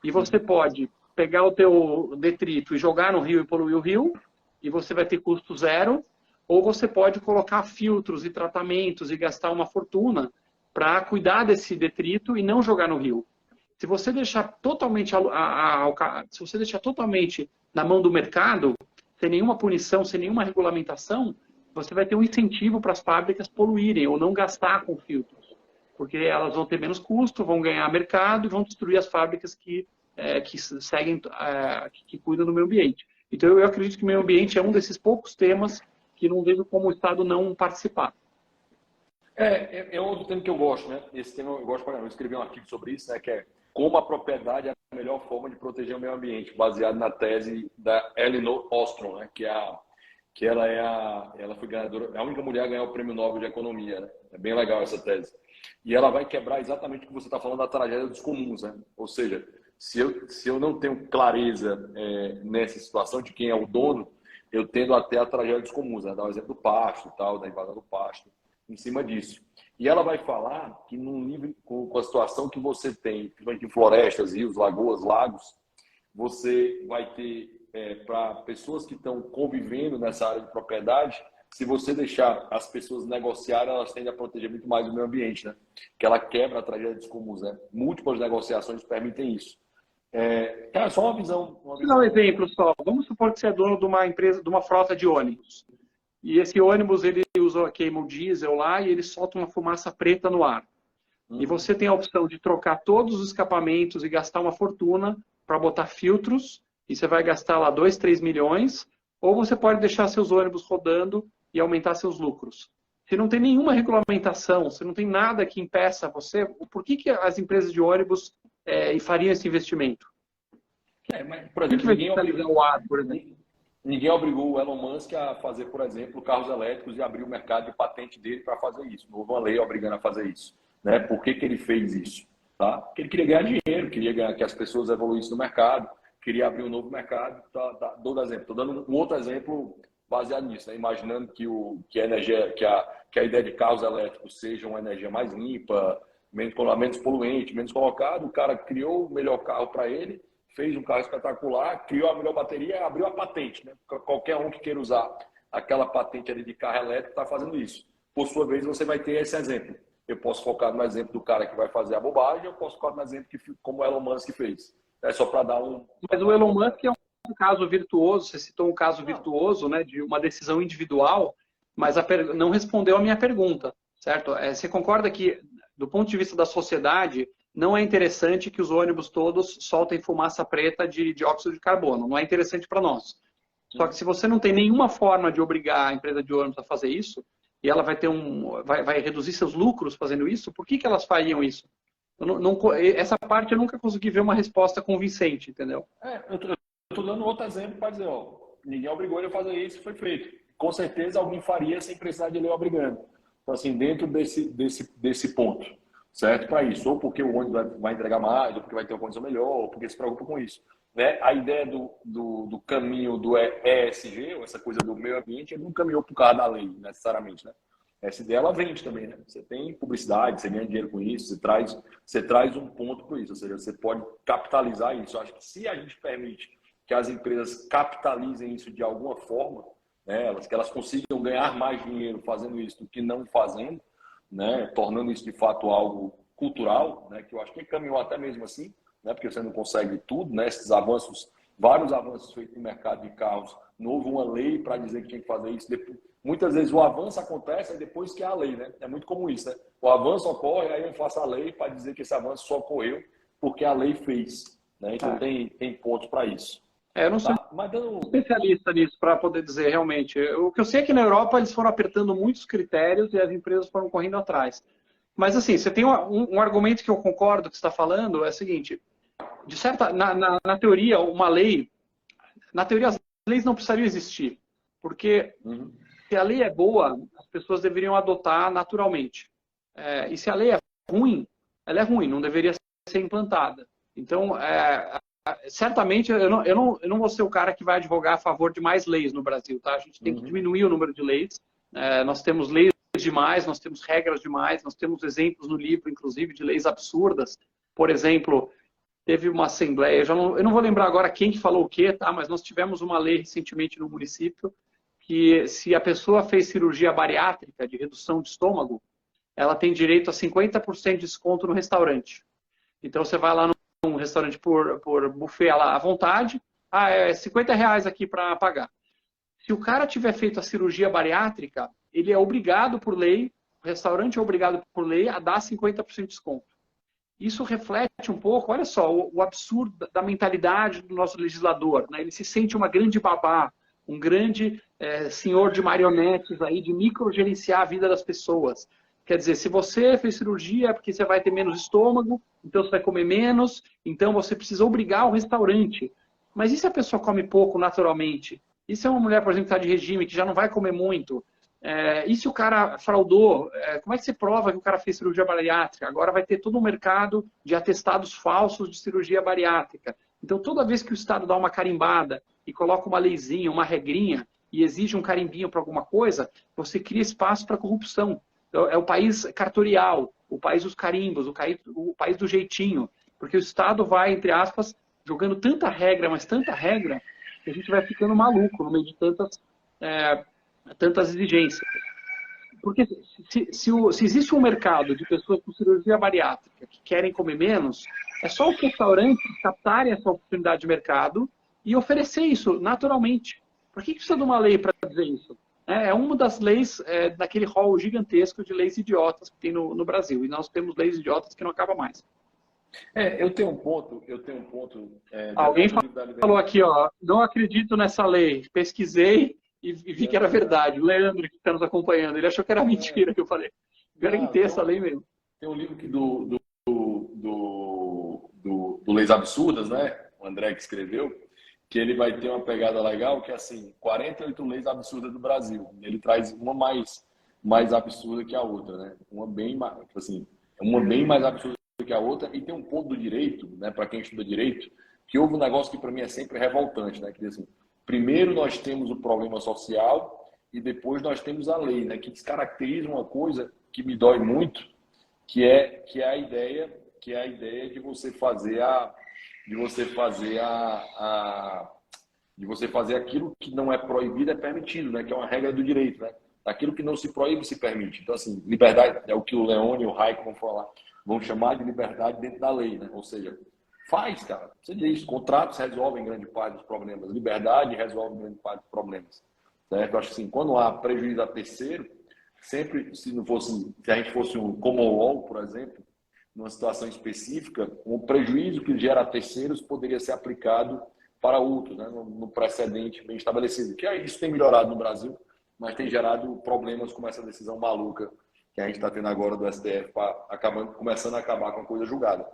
E você pode pegar o teu detrito e jogar no rio e poluir o rio, e você vai ter custo zero, ou você pode colocar filtros e tratamentos e gastar uma fortuna para cuidar desse detrito e não jogar no rio. Se você deixar totalmente na mão do mercado, sem nenhuma punição, sem nenhuma regulamentação, você vai ter um incentivo para as fábricas poluírem ou não gastar com filtros. Porque elas vão ter menos custo, vão ganhar mercado e vão destruir as fábricas que cuidam do meio ambiente. Então, eu acredito que o meio ambiente é um desses poucos temas que não vejo como o Estado não participar. É outro tema que eu gosto, né? Esse tema eu gosto para caramba. Eu escrevi um artigo sobre isso, né? Que é como a propriedade é a melhor forma de proteger o meio ambiente, baseado na tese da Elinor Ostrom, né? Ela foi ganhadora, é a única mulher a ganhar o Prêmio Nobel de Economia, né? É bem legal essa tese. E ela vai quebrar exatamente o que você está falando da tragédia dos comuns, né? Ou seja, se eu não tenho clareza nessa situação de quem é o dono, eu tendo até a tragédia dos comuns, né? Dá o exemplo do pasto, tal, da invasão do pasto, em cima disso. E ela vai falar que num nível, com a situação que você tem, principalmente em florestas, rios, lagoas, lagos, você vai ter, para pessoas que estão convivendo nessa área de propriedade, se você deixar as pessoas negociarem, elas tendem a proteger muito mais o meio ambiente, né? Que ela quebra a tragédia dos comuns, né? Múltiplas negociações permitem isso. Cara, só uma visão. Vou dar um exemplo só. Vamos supor que você é dono de uma empresa, de uma frota de ônibus. e esse ônibus ele queima o diesel lá e ele solta uma fumaça preta no ar. E você tem a opção de trocar todos os escapamentos e gastar uma fortuna para botar filtros, e você vai gastar lá 2, 3 milhões, ou você pode deixar seus ônibus rodando e aumentar seus lucros. Se não tem nenhuma regulamentação, se não tem nada que impeça você, por que as empresas de ônibus fariam esse investimento? Mas, por exemplo, ninguém obrigou o Elon Musk a fazer, por exemplo, carros elétricos e abrir o mercado de patente dele para fazer isso. Não houve uma lei obrigando a fazer isso. Né? Por que ele fez isso? Tá? Porque ele queria ganhar dinheiro, queria que as pessoas evoluíssem no mercado, queria abrir um novo mercado. Dou exemplo. Estou dando um outro exemplo baseado nisso, né? Imaginando que a ideia de carros elétricos seja uma energia mais limpa, menos poluente, menos colocado. O cara criou o melhor carro para ele, fez um carro espetacular, criou a melhor bateria e abriu a patente. Né? Qualquer um que queira usar aquela patente ali de carro elétrico está fazendo isso. Por sua vez, você vai ter esse exemplo. Eu posso focar no exemplo do cara que vai fazer a bobagem, eu posso focar no exemplo como o Elon Musk fez. É só para dar um... Mas o Elon Musk é um caso virtuoso, você citou um caso virtuoso, né, de uma decisão individual, mas não respondeu a minha pergunta, certo? Você concorda que, do ponto de vista da sociedade, não é interessante que os ônibus todos soltem fumaça preta de dióxido de carbono? Não é interessante para nós. Só que se você não tem nenhuma forma de obrigar a empresa de ônibus a fazer isso, e ela vai ter vai reduzir seus lucros fazendo isso, por que elas fariam isso? Essa parte eu nunca consegui ver uma resposta convincente, entendeu? Eu estou dando outro exemplo para dizer, ninguém obrigou ele a fazer isso, foi feito. Com certeza alguém faria sem precisar de lei obrigando. Então, assim, dentro desse ponto, certo? Para isso, ou porque o ônibus vai entregar mais, ou porque vai ter uma condição melhor, ou porque se preocupa com isso. Né? A ideia do caminho do ESG, ou essa coisa do meio ambiente, ele não caminhou por causa da lei, necessariamente, né? Essa ideia, ela vende também, né? Você tem publicidade, você ganha dinheiro com isso, você traz um ponto com isso, ou seja, você pode capitalizar isso. Eu acho que se a gente permite que as empresas capitalizem isso de alguma forma, né? Que elas consigam ganhar mais dinheiro fazendo isso do que não fazendo, né? Tornando isso de fato algo cultural, né? Que eu acho que caminhou até mesmo assim, né? Porque você não consegue tudo, né? Esses avanços, vários avanços feitos no mercado de carros, não houve uma lei para dizer que tinha que fazer isso. Muitas vezes o avanço acontece depois que há a lei, né? É muito comum isso, né? O avanço ocorre, aí eu faço a lei para dizer que esse avanço só ocorreu porque a lei fez, né? Então tem pontos para isso. Eu não sou especialista nisso para poder dizer realmente. O que eu sei é que na Europa eles foram apertando muitos critérios e as empresas foram correndo atrás. Mas assim, você tem um argumento que eu concordo que você está falando, é o seguinte, na teoria, uma lei, na teoria as leis não precisariam existir, porque se a lei é boa, as pessoas deveriam adotar naturalmente. E se a lei é ruim, ela é ruim, não deveria ser implantada. Então, certamente, eu não vou ser o cara que vai advogar a favor de mais leis no Brasil, tá? A gente tem que diminuir o número de leis. Nós temos leis demais, nós temos regras demais, nós temos exemplos no livro, inclusive, de leis absurdas. Por exemplo, teve uma assembleia, eu não vou lembrar agora quem que falou o quê, tá? Mas nós tivemos uma lei recentemente no município que se a pessoa fez cirurgia bariátrica de redução de estômago, ela tem direito a 50% de desconto no restaurante. Então você vai lá num restaurante por buffet lá à vontade, é R$50 aqui para pagar. Se o cara tiver feito a cirurgia bariátrica, ele é obrigado por lei, o restaurante é obrigado por lei a dar 50% de desconto. Isso reflete um pouco, olha só, o absurdo da mentalidade do nosso legislador, né? Ele se sente uma grande babá, um grande senhor de marionetes aí, de microgerenciar a vida das pessoas. Quer dizer, se você fez cirurgia é porque você vai ter menos estômago, então você vai comer menos, então você precisa obrigar o restaurante. Mas e se a pessoa come pouco naturalmente? E se é uma mulher, por exemplo, que está de regime, que já não vai comer muito? E se o cara fraudou? Como é que você prova que o cara fez cirurgia bariátrica? Agora vai ter todo um mercado de atestados falsos de cirurgia bariátrica. Então, toda vez que o Estado dá uma carimbada e coloca uma leizinha, uma regrinha, e exige um carimbinho para alguma coisa, você cria espaço para corrupção. Então, é o país cartorial, o país dos carimbos, o país do jeitinho. Porque o Estado vai, entre aspas, jogando tanta regra, mas tanta regra, que a gente vai ficando maluco no meio de tantas exigências. Porque se existe um mercado de pessoas com cirurgia bariátrica que querem comer menos, é só os restaurantes captarem essa oportunidade de mercado e oferecer isso naturalmente. Por que precisa de uma lei para dizer isso? É uma das leis daquele rol gigantesco de leis idiotas que tem no Brasil. E nós temos leis idiotas que não acabam mais. Eu tenho um ponto, Alguém verdade do livro da falou liberdade. aqui, ó, não acredito nessa lei. Pesquisei e vi que era verdade. O Leandro, que está nos acompanhando, ele achou que era mentira que eu falei. Tiveram que Não, ter essa lei mesmo. tem um livro aqui do Leis Absurdas, né? O André que escreveu, que ele vai ter uma pegada legal, que é assim, 48 leis absurdas do Brasil. Ele traz uma mais absurda que a outra, né? Uma bem mais, assim, uma bem mais absurda que a outra, e tem um ponto do direito, né, para quem estuda direito, que houve um negócio que para mim é sempre revoltante, né? Que diz assim, primeiro nós temos o problema social e depois nós temos a lei, né? Que descaracteriza uma coisa que me dói muito, que é a ideia de você fazer aquilo que não é proibido é permitido, né? Que é uma regra do direito, né? Aquilo que não se proíbe se permite. Então assim, liberdade é o que o Leone e o Hayek vão chamar de liberdade dentro da lei, né? Ou seja, faz, cara. Você diz, contratos resolvem grande parte dos problemas, liberdade resolve grande parte dos problemas, certo? Eu acho que assim, quando há prejuízo a terceiro, sempre, se a gente fosse um common law, por exemplo, numa situação específica, o prejuízo que gera a terceiros poderia ser aplicado para outros, né? No precedente bem estabelecido. Que isso tem melhorado no Brasil, mas tem gerado problemas como essa decisão maluca que a gente está tendo agora do STF, começando a acabar com a coisa julgada.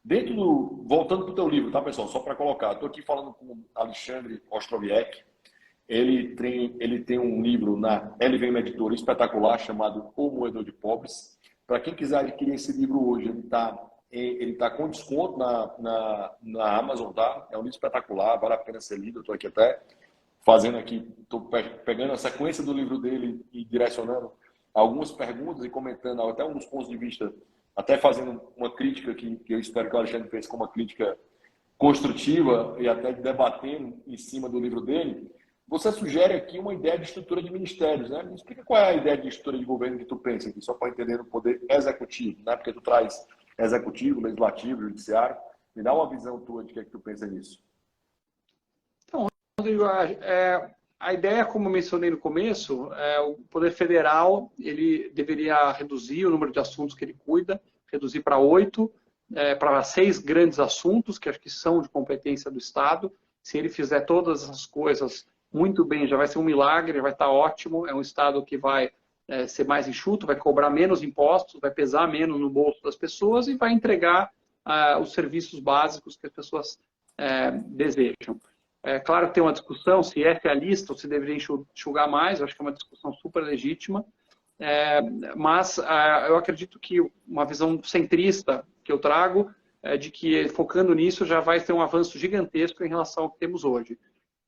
Voltando para o teu livro, tá, pessoal? Só para colocar, estou aqui falando com o Alexandre Ostrowiec. Ele tem um livro na LVM Editora espetacular chamado O Moedor de Pobres. Para quem quiser adquirir esse livro hoje, ele tá com desconto na Amazon, tá? É um livro espetacular, vale a pena ser lido. Eu estou aqui até estou pegando a sequência do livro dele e direcionando algumas perguntas e comentando até uns pontos de vista, até fazendo uma crítica que eu espero que o Alexandre fez como uma crítica construtiva e até debatendo em cima do livro dele. Você sugere aqui uma ideia de estrutura de ministérios, né? Me explica qual é a ideia de estrutura de governo que tu pensa aqui, só para entender o poder executivo, né? Porque tu traz executivo, legislativo, judiciário. Me dá uma visão tua de que é que tu pensa nisso. Então, Rodrigo, a ideia, como eu mencionei no começo, o Poder Federal ele deveria reduzir o número de assuntos que ele cuida, reduzir para 8, para 6 grandes assuntos, que acho que são de competência do Estado. Se ele fizer todas essas coisas muito bem, já vai ser um milagre, vai estar ótimo. É um Estado que vai ser mais enxuto, vai cobrar menos impostos, vai pesar menos no bolso das pessoas e vai entregar os serviços básicos que as pessoas desejam. É claro que tem uma discussão se é realista ou se deveria enxugar mais, eu acho que é uma discussão super legítima, mas eu acredito que uma visão centrista que eu trago é de que, focando nisso, já vai ter um avanço gigantesco em relação ao que temos hoje.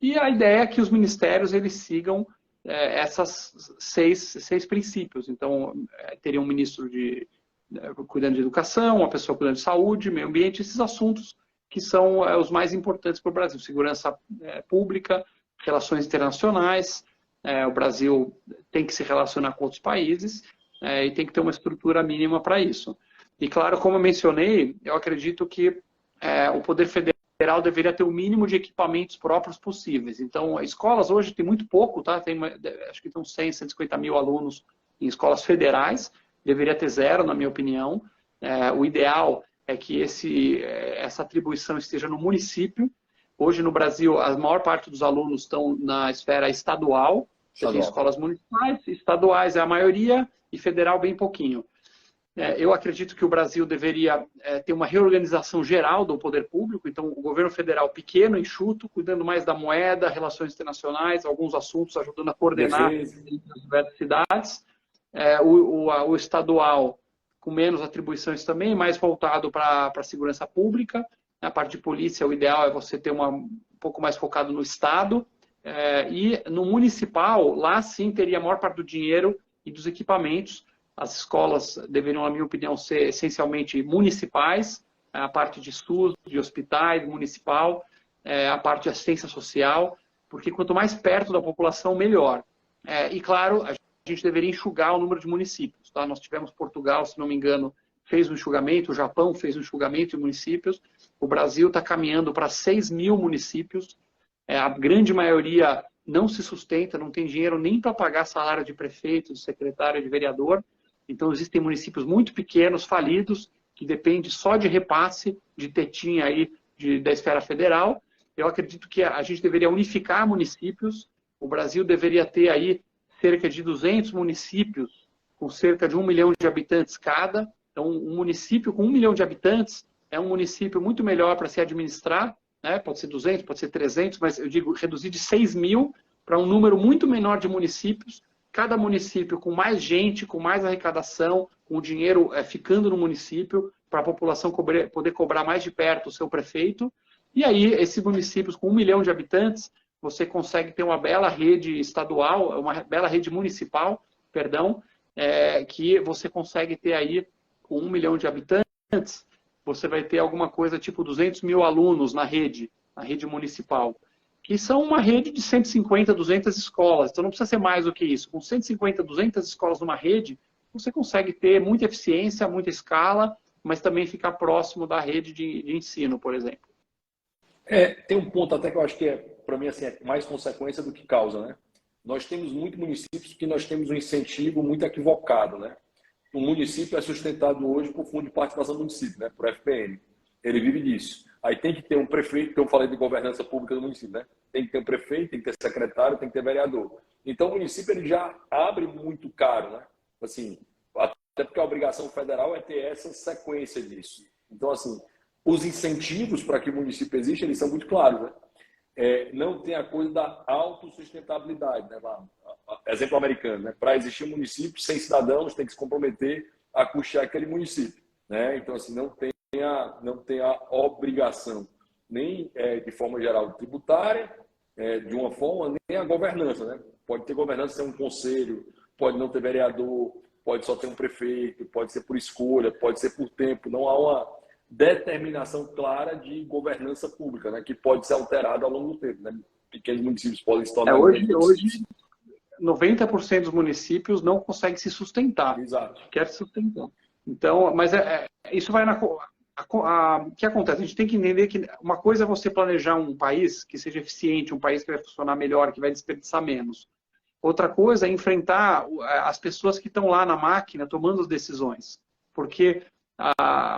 E a ideia é que os ministérios eles sigam essas seis princípios. Então, teria um ministro cuidando de educação, uma pessoa cuidando de saúde, meio ambiente, esses assuntos que são os mais importantes para o Brasil. Segurança pública, relações internacionais. O Brasil tem que se relacionar com outros países e tem que ter uma estrutura mínima para isso. E, claro, como eu mencionei, eu acredito que o Poder Federal deveria ter o mínimo de equipamentos próprios possíveis. Então, escolas hoje tem muito pouco, tá? Acho que tem 100, 150 mil alunos em escolas federais. Deveria ter 0, na minha opinião. O ideal é que essa atribuição esteja no município. Hoje, no Brasil, a maior parte dos alunos estão na esfera estadual. Você tem escolas municipais, estaduais é a maioria, e federal bem pouquinho. Eu acredito que o Brasil deveria ter uma reorganização geral do poder público. Então, o governo federal pequeno, enxuto, cuidando mais da moeda, relações internacionais, alguns assuntos, ajudando a coordenar as diversas cidades. O estadual com menos atribuições também, mais voltado para a segurança pública. Na parte de polícia, o ideal é você ter um pouco mais focado no Estado. E no municipal, lá sim teria a maior parte do dinheiro e dos equipamentos. As escolas deveriam, na minha opinião, ser essencialmente municipais, a parte de SUS, de hospitais, municipal, a parte de assistência social, porque quanto mais perto da população, melhor. E, claro, a gente deveria enxugar o número de municípios. Tá? Nós tivemos Portugal, se não me engano, fez um enxugamento, o Japão fez um enxugamento de municípios, o Brasil está caminhando para 6 mil municípios, a grande maioria não se sustenta, não tem dinheiro nem para pagar salário de prefeito, de secretário, de vereador. Então, existem municípios muito pequenos, falidos, que dependem só de repasse, de tetinha aí da esfera federal. Eu acredito que a gente deveria unificar municípios. O Brasil deveria ter aí cerca de 200 municípios com cerca de 1 milhão de habitantes cada. Então, um município com 1 milhão de habitantes é um município muito melhor para se administrar, né? Pode ser 200, pode ser 300, mas eu digo reduzir de 6 mil para um número muito menor de municípios, cada município com mais gente, com mais arrecadação, com o dinheiro ficando no município, para a população poder cobrar mais de perto o seu prefeito. E aí, esses municípios com 1 milhão de habitantes, você consegue ter uma bela rede estadual, uma bela rede municipal, perdão, que você consegue ter aí, com 1 milhão de habitantes, você vai ter alguma coisa tipo 200 mil alunos na rede municipal, que são uma rede de 150, 200 escolas. Então não precisa ser mais do que isso. Com 150, 200 escolas numa rede, você consegue ter muita eficiência, muita escala, mas também ficar próximo da rede de ensino, por exemplo. Tem um ponto até que eu acho que para mim, assim, é mais consequência do que causa, né? Nós temos muitos municípios que nós temos um incentivo muito equivocado, né? O município é sustentado hoje por fundo de participação do município, né? Por FPM. Ele vive disso. Aí tem que ter um prefeito, que eu falei de governança pública do município, né? Tem que ter um prefeito, tem que ter secretário, tem que ter vereador. Então o município ele já abre muito caro, né? Assim, até porque a obrigação federal é ter essa sequência disso. Então, assim, os incentivos para que o município exista, eles são muito claros, né? Não tem a coisa da autossustentabilidade, né? Exemplo americano, né? Para existir um município, 100 cidadãos têm que se comprometer a custear aquele município, né? Então, assim, não tem a obrigação, nem de forma geral tributária, de uma forma, nem a governança, né? Pode ter governança sem um conselho, pode não ter vereador, pode só ter um prefeito, pode ser por escolha, pode ser por tempo, não há uma determinação clara de governança pública, né, que pode ser alterada ao longo do tempo, né? Pequenos municípios podem se tornar... Hoje 90% dos municípios não conseguem se sustentar. Exato. Quer se sustentar. Então, mas isso vai na... O que acontece? A gente tem que entender que uma coisa é você planejar um país que seja eficiente, um país que vai funcionar melhor, que vai desperdiçar menos. Outra coisa é enfrentar as pessoas que estão lá na máquina tomando as decisões. Porque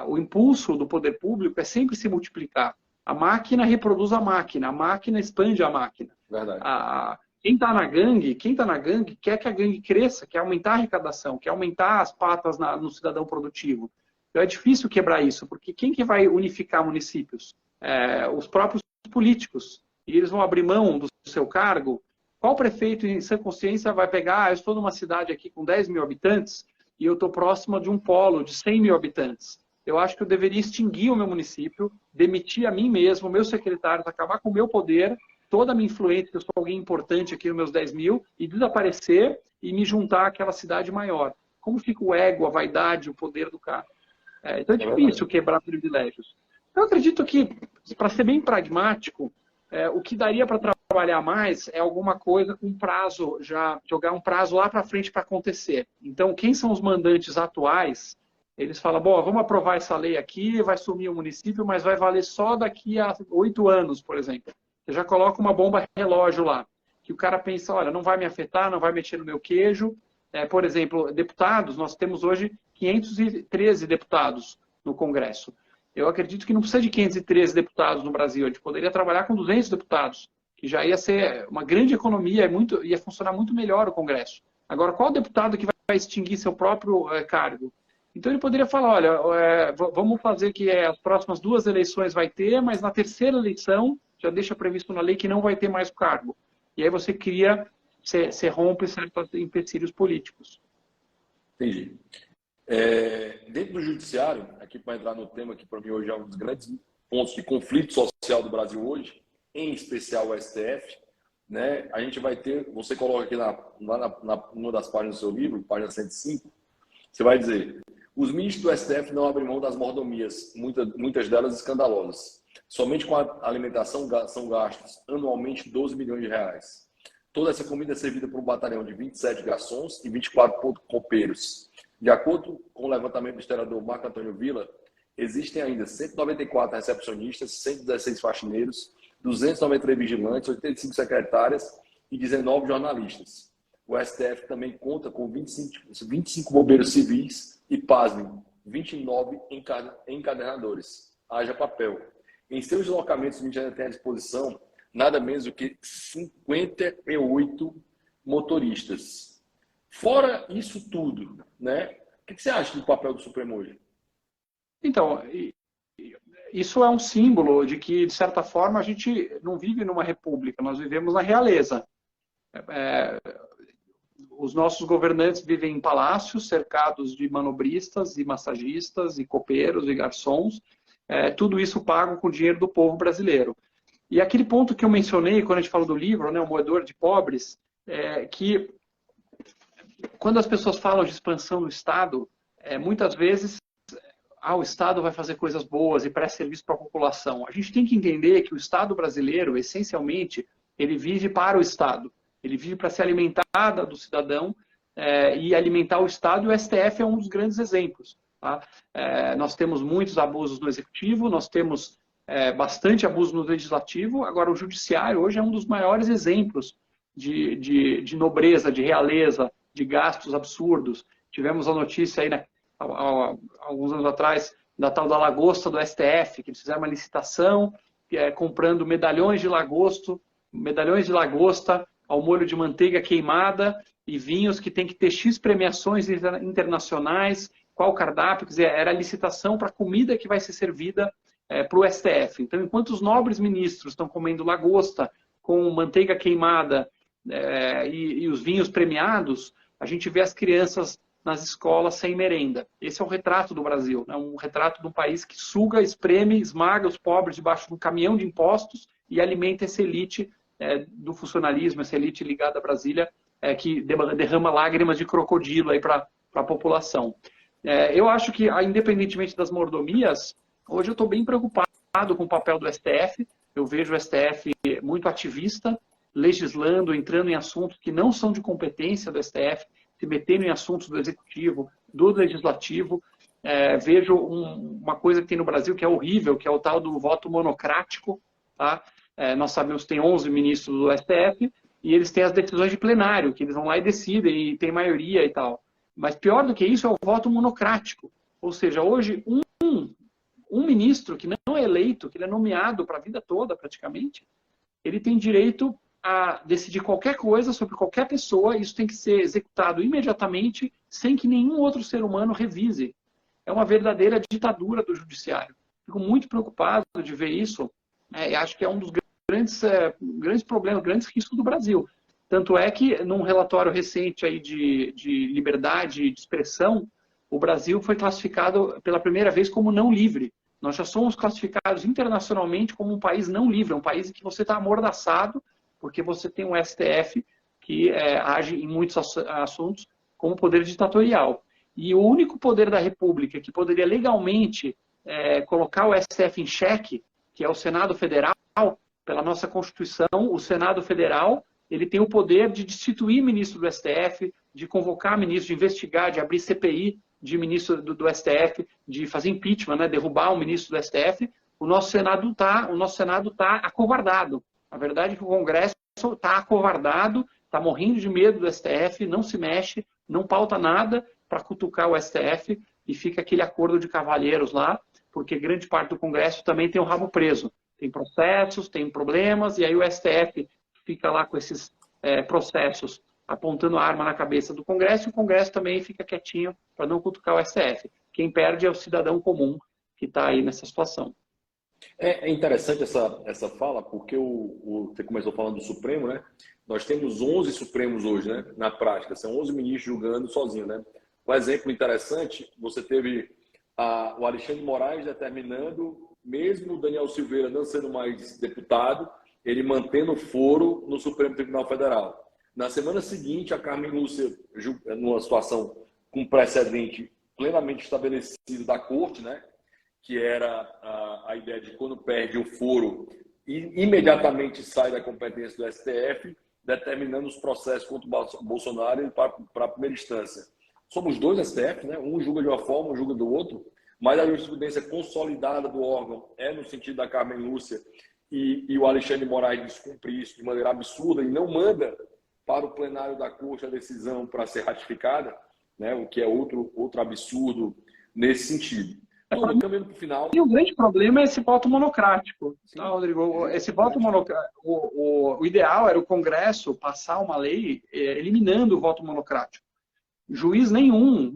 o impulso do poder público é sempre se multiplicar. A máquina reproduz a máquina expande a máquina. Verdade. Quem está na gangue quer que a gangue cresça, quer aumentar a arrecadação, quer aumentar as patas no cidadão produtivo. Então é difícil quebrar isso, porque quem que vai unificar municípios? Os próprios políticos. E eles vão abrir mão do seu cargo. Qual prefeito em sã consciência vai pegar, eu estou numa cidade aqui com 10 mil habitantes, e eu estou próximo de um polo de 100 mil habitantes. Eu acho que eu deveria extinguir o meu município, demitir a mim mesmo, meus secretários, acabar com o meu poder, toda a minha influência, eu sou alguém importante aqui nos meus 10 mil, e desaparecer e me juntar àquela cidade maior. Como fica o ego, a vaidade, o poder do cara? Então é difícil quebrar privilégios. Eu acredito que, para ser bem pragmático, o que daria para trabalhar mais é alguma coisa com prazo, já jogar um prazo lá para frente para acontecer. Então, quem são os mandantes atuais? Eles falam, bom, vamos aprovar essa lei aqui, vai sumir o município, mas vai valer só daqui a 8 anos, por exemplo. Você já coloca uma bomba relógio lá, que o cara pensa, olha, não vai me afetar, não vai mexer no meu queijo. Por exemplo, deputados, nós temos hoje 513 deputados no Congresso. Eu acredito que não precisa de 513 deputados no Brasil. A gente poderia trabalhar com 200 deputados, que já ia ser uma grande economia, ia funcionar muito melhor o Congresso. Agora, qual deputado que vai extinguir seu próprio cargo? Então, ele poderia falar, olha, vamos fazer que as próximas 2 eleições vai ter, mas na terceira eleição já deixa previsto na lei que não vai ter mais o cargo. E aí você você rompe certos empecilhos políticos. Entendi. Dentro do judiciário, aqui para entrar no tema que para mim hoje é um dos grandes pontos de conflito social do Brasil hoje, em especial o STF, né? A gente vai ter, você coloca aqui numa das páginas do seu livro, página 105, você vai dizer, os ministros do STF não abrem mão das mordomias, muitas delas escandalosas. Somente com a alimentação são gastos anualmente 12 milhões de reais. Toda essa comida é servida por um batalhão de 27 garçons e 24 copeiros. De acordo com o levantamento do historiador Marco Antônio Villa, existem ainda 194 recepcionistas, 116 faxineiros, 293 vigilantes, 85 secretárias e 19 jornalistas. O STF também conta com 25 bombeiros civis e, pasmem, 29 encadernadores. Haja papel. Em seus deslocamentos, o Ministério tem à disposição nada menos do que 58 motoristas. Fora isso tudo, né? O que você acha do papel do Supremo hoje? Então, isso é um símbolo de que, de certa forma, a gente não vive numa república, nós vivemos na realeza. Os nossos governantes vivem em palácios cercados de manobristas e massagistas e copeiros e garçons, tudo isso pago com o dinheiro do povo brasileiro. E aquele ponto que eu mencionei quando a gente falou do livro, né, O Moedor de Pobres, que quando as pessoas falam de expansão do Estado, muitas vezes o Estado vai fazer coisas boas e presta serviço para a população. A gente tem que entender que o Estado brasileiro, essencialmente, ele vive para o Estado. Ele vive para se alimentar do cidadão e alimentar o Estado, e o STF é um dos grandes exemplos. Tá? Nós temos muitos abusos no Executivo, nós temos bastante abuso no Legislativo, agora o Judiciário hoje é um dos maiores exemplos de nobreza, de realeza, de gastos absurdos. Tivemos a notícia aí, alguns anos atrás, da tal da lagosta do STF, que eles fizeram uma licitação comprando medalhões de lagosta ao molho de manteiga queimada e vinhos que tem que ter X premiações internacionais, qual cardápio, quer dizer, era a licitação para a comida que vai ser servida para o STF. Então, enquanto os nobres ministros estão comendo lagosta com manteiga queimada e os vinhos premiados, a gente vê as crianças nas escolas sem merenda. Esse é o retrato do Brasil, né? Um retrato de um país que suga, espreme, esmaga os pobres debaixo de um caminhão de impostos e alimenta essa elite do funcionalismo, essa elite ligada a Brasília, que derrama lágrimas de crocodilo aí para a população. Eu acho que, independentemente das mordomias, hoje eu estou bem preocupado com o papel do STF. Eu vejo o STF muito ativista, legislando, entrando em assuntos que não são de competência do STF, se metendo em assuntos do Executivo, do Legislativo. Vejo uma coisa que tem no Brasil que é horrível, que é o tal do voto monocrático. Tá? Nós sabemos que tem 11 ministros do STF e eles têm as decisões de plenário, que eles vão lá e decidem e tem maioria e tal. Mas pior do que isso é o voto monocrático. Ou seja, hoje um ministro que não é eleito, que ele é nomeado para a vida toda praticamente, ele tem direito a decidir qualquer coisa sobre qualquer pessoa, e isso tem que ser executado imediatamente, sem que nenhum outro ser humano revise. É uma verdadeira ditadura do judiciário. Fico muito preocupado de ver isso, e acho que é um dos grandes problemas, grandes riscos do Brasil. Tanto é que, num relatório recente aí de liberdade de expressão, o Brasil foi classificado pela primeira vez como não livre. Nós já somos classificados internacionalmente como um país não livre, um país em que você está amordaçado, porque você tem um STF que age em muitos assuntos como poder ditatorial. E o único poder da República que poderia legalmente colocar o STF em xeque, que é o Senado Federal, pela nossa Constituição, o Senado Federal, ele tem o poder de destituir ministro do STF, de convocar ministro, de investigar, de abrir CPI de ministro do STF, de fazer impeachment, né, derrubar o ministro do STF. O nosso Senado está acovardado. A verdade é que o Congresso está acovardado, está morrendo de medo do STF, não se mexe, não pauta nada para cutucar o STF e fica aquele acordo de cavalheiros lá, porque grande parte do Congresso também tem o rabo preso. Tem processos, tem problemas, e aí o STF fica lá com esses processos apontando a arma na cabeça do Congresso, e o Congresso também fica quietinho para não cutucar o STF. Quem perde é o cidadão comum que está aí nessa situação. É interessante essa fala, porque você começou falando do Supremo, né? Nós temos 11 Supremos hoje, né? Na prática, são 11 ministros julgando sozinhos, né? Um exemplo interessante, você teve o Alexandre de Moraes determinando, mesmo o Daniel Silveira não sendo mais deputado, ele mantendo o foro no Supremo Tribunal Federal. Na semana seguinte, a Carmen Lúcia, numa situação com precedente plenamente estabelecido da Corte, né? Que era a ideia de quando perde o foro, imediatamente sai da competência do STF, determinando os processos contra o Bolsonaro para a primeira instância. Somos dois STF, né? Um julga de uma forma, um julga do outro, mas a jurisprudência consolidada do órgão é no sentido da Carmen Lúcia, e o Alexandre de Moraes descumpre isso de maneira absurda e não manda para o plenário da Corte a decisão para ser ratificada, né, o que é outro absurdo nesse sentido. Então, caminhando para o final. E o grande problema é esse voto monocrático. Tá, Rodrigo? Esse voto monocrático, o ideal era o Congresso passar uma lei eliminando o voto monocrático. Juiz nenhum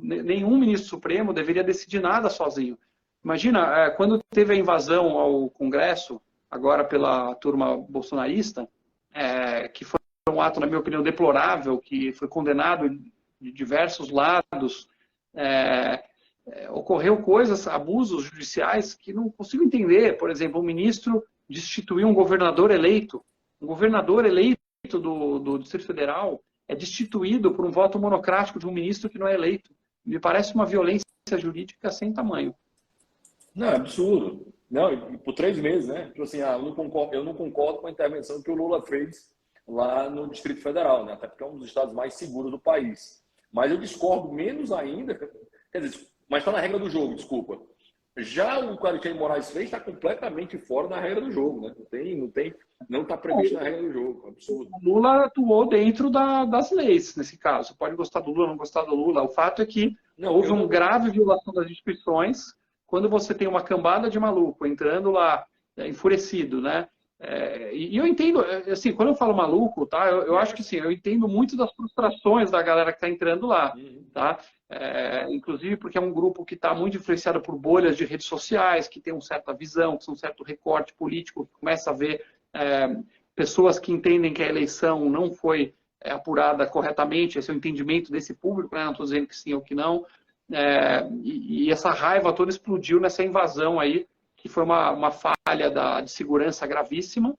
ministro supremo deveria decidir nada sozinho. Imagina, quando teve a invasão ao Congresso, agora pela turma bolsonarista, que foi um ato, na minha opinião, deplorável, que foi condenado de diversos lados, ocorreu coisas, abusos judiciais que não consigo entender. Por exemplo, um ministro destituiu um governador eleito. Um governador eleito do Distrito Federal é destituído por um voto monocrático de um ministro que não é eleito. Me parece uma violência jurídica sem tamanho. Não, é absurdo. Não, e por 3 meses, né? Tipo assim, eu não concordo com a intervenção que o Lula fez lá no Distrito Federal, né? Até porque é um dos estados mais seguros do país. Mas eu discordo menos ainda, quer dizer, mas está na regra do jogo, desculpa. Já o que o Alexandre de Moraes fez está completamente fora da regra do jogo, né? Não está previsto na regra do jogo, absurdo. O Lula atuou dentro das leis, nesse caso. Pode gostar do Lula, não gostar do Lula. O fato é que houve uma grave violação das instituições quando você tem uma cambada de maluco entrando lá, enfurecido, né? E eu entendo, assim, quando eu falo maluco, tá? Eu acho que sim, eu entendo muito das frustrações da galera que está entrando lá, tá? Inclusive porque é um grupo que está muito influenciado por bolhas de redes sociais, que tem uma certa visão, que tem um certo recorte político, que começa a ver pessoas que entendem que a eleição não foi apurada corretamente, esse é o entendimento desse público, né? Não estou dizendo que sim ou que não, e essa raiva toda explodiu nessa invasão aí, que foi uma falha de segurança gravíssima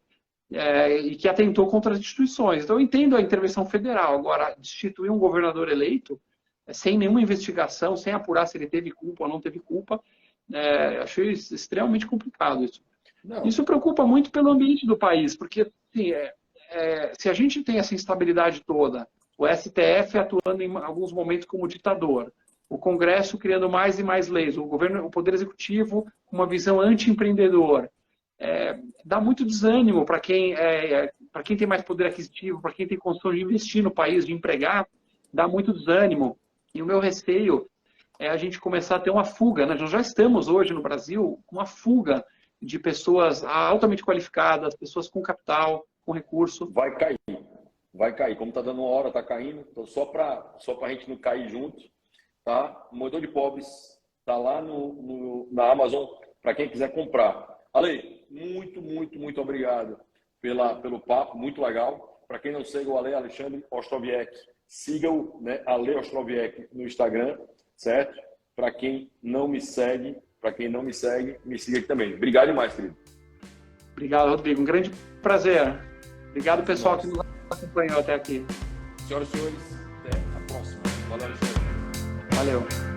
e que atentou contra as instituições. Então, eu entendo a intervenção federal. Agora, destituir um governador eleito sem nenhuma investigação, sem apurar se ele teve culpa ou não teve culpa, achei extremamente complicado isso. Não. Isso preocupa muito pelo ambiente do país, porque assim, se a gente tem essa instabilidade toda, o STF atuando em alguns momentos como ditador, o Congresso criando mais e mais leis, o Poder Executivo com uma visão anti-empreendedor, dá muito desânimo para quem tem mais poder aquisitivo, para quem tem condição de investir no país, de empregar, dá muito desânimo. E o meu receio é a gente começar a ter uma fuga, né? Nós já estamos hoje no Brasil com uma fuga de pessoas altamente qualificadas, pessoas com capital, com recurso. Vai cair. Como está dando uma hora, está caindo. Então, só para a gente não cair junto, tá? O Moedor de Pobres está lá na Amazon para quem quiser comprar. Ale, muito obrigado pelo papo, muito legal. Para quem não segue o Ale, Alexandre Ostrowiecki, siga-o, né, Ale Ostrowiecki no Instagram, certo? Para quem não me segue, me siga aqui também. Obrigado demais, querido. Obrigado, Rodrigo. Um grande prazer. Obrigado, pessoal, que nos acompanhou até aqui. Senhoras e senhores, até a próxima. Valeu, Alexandre. Valeu.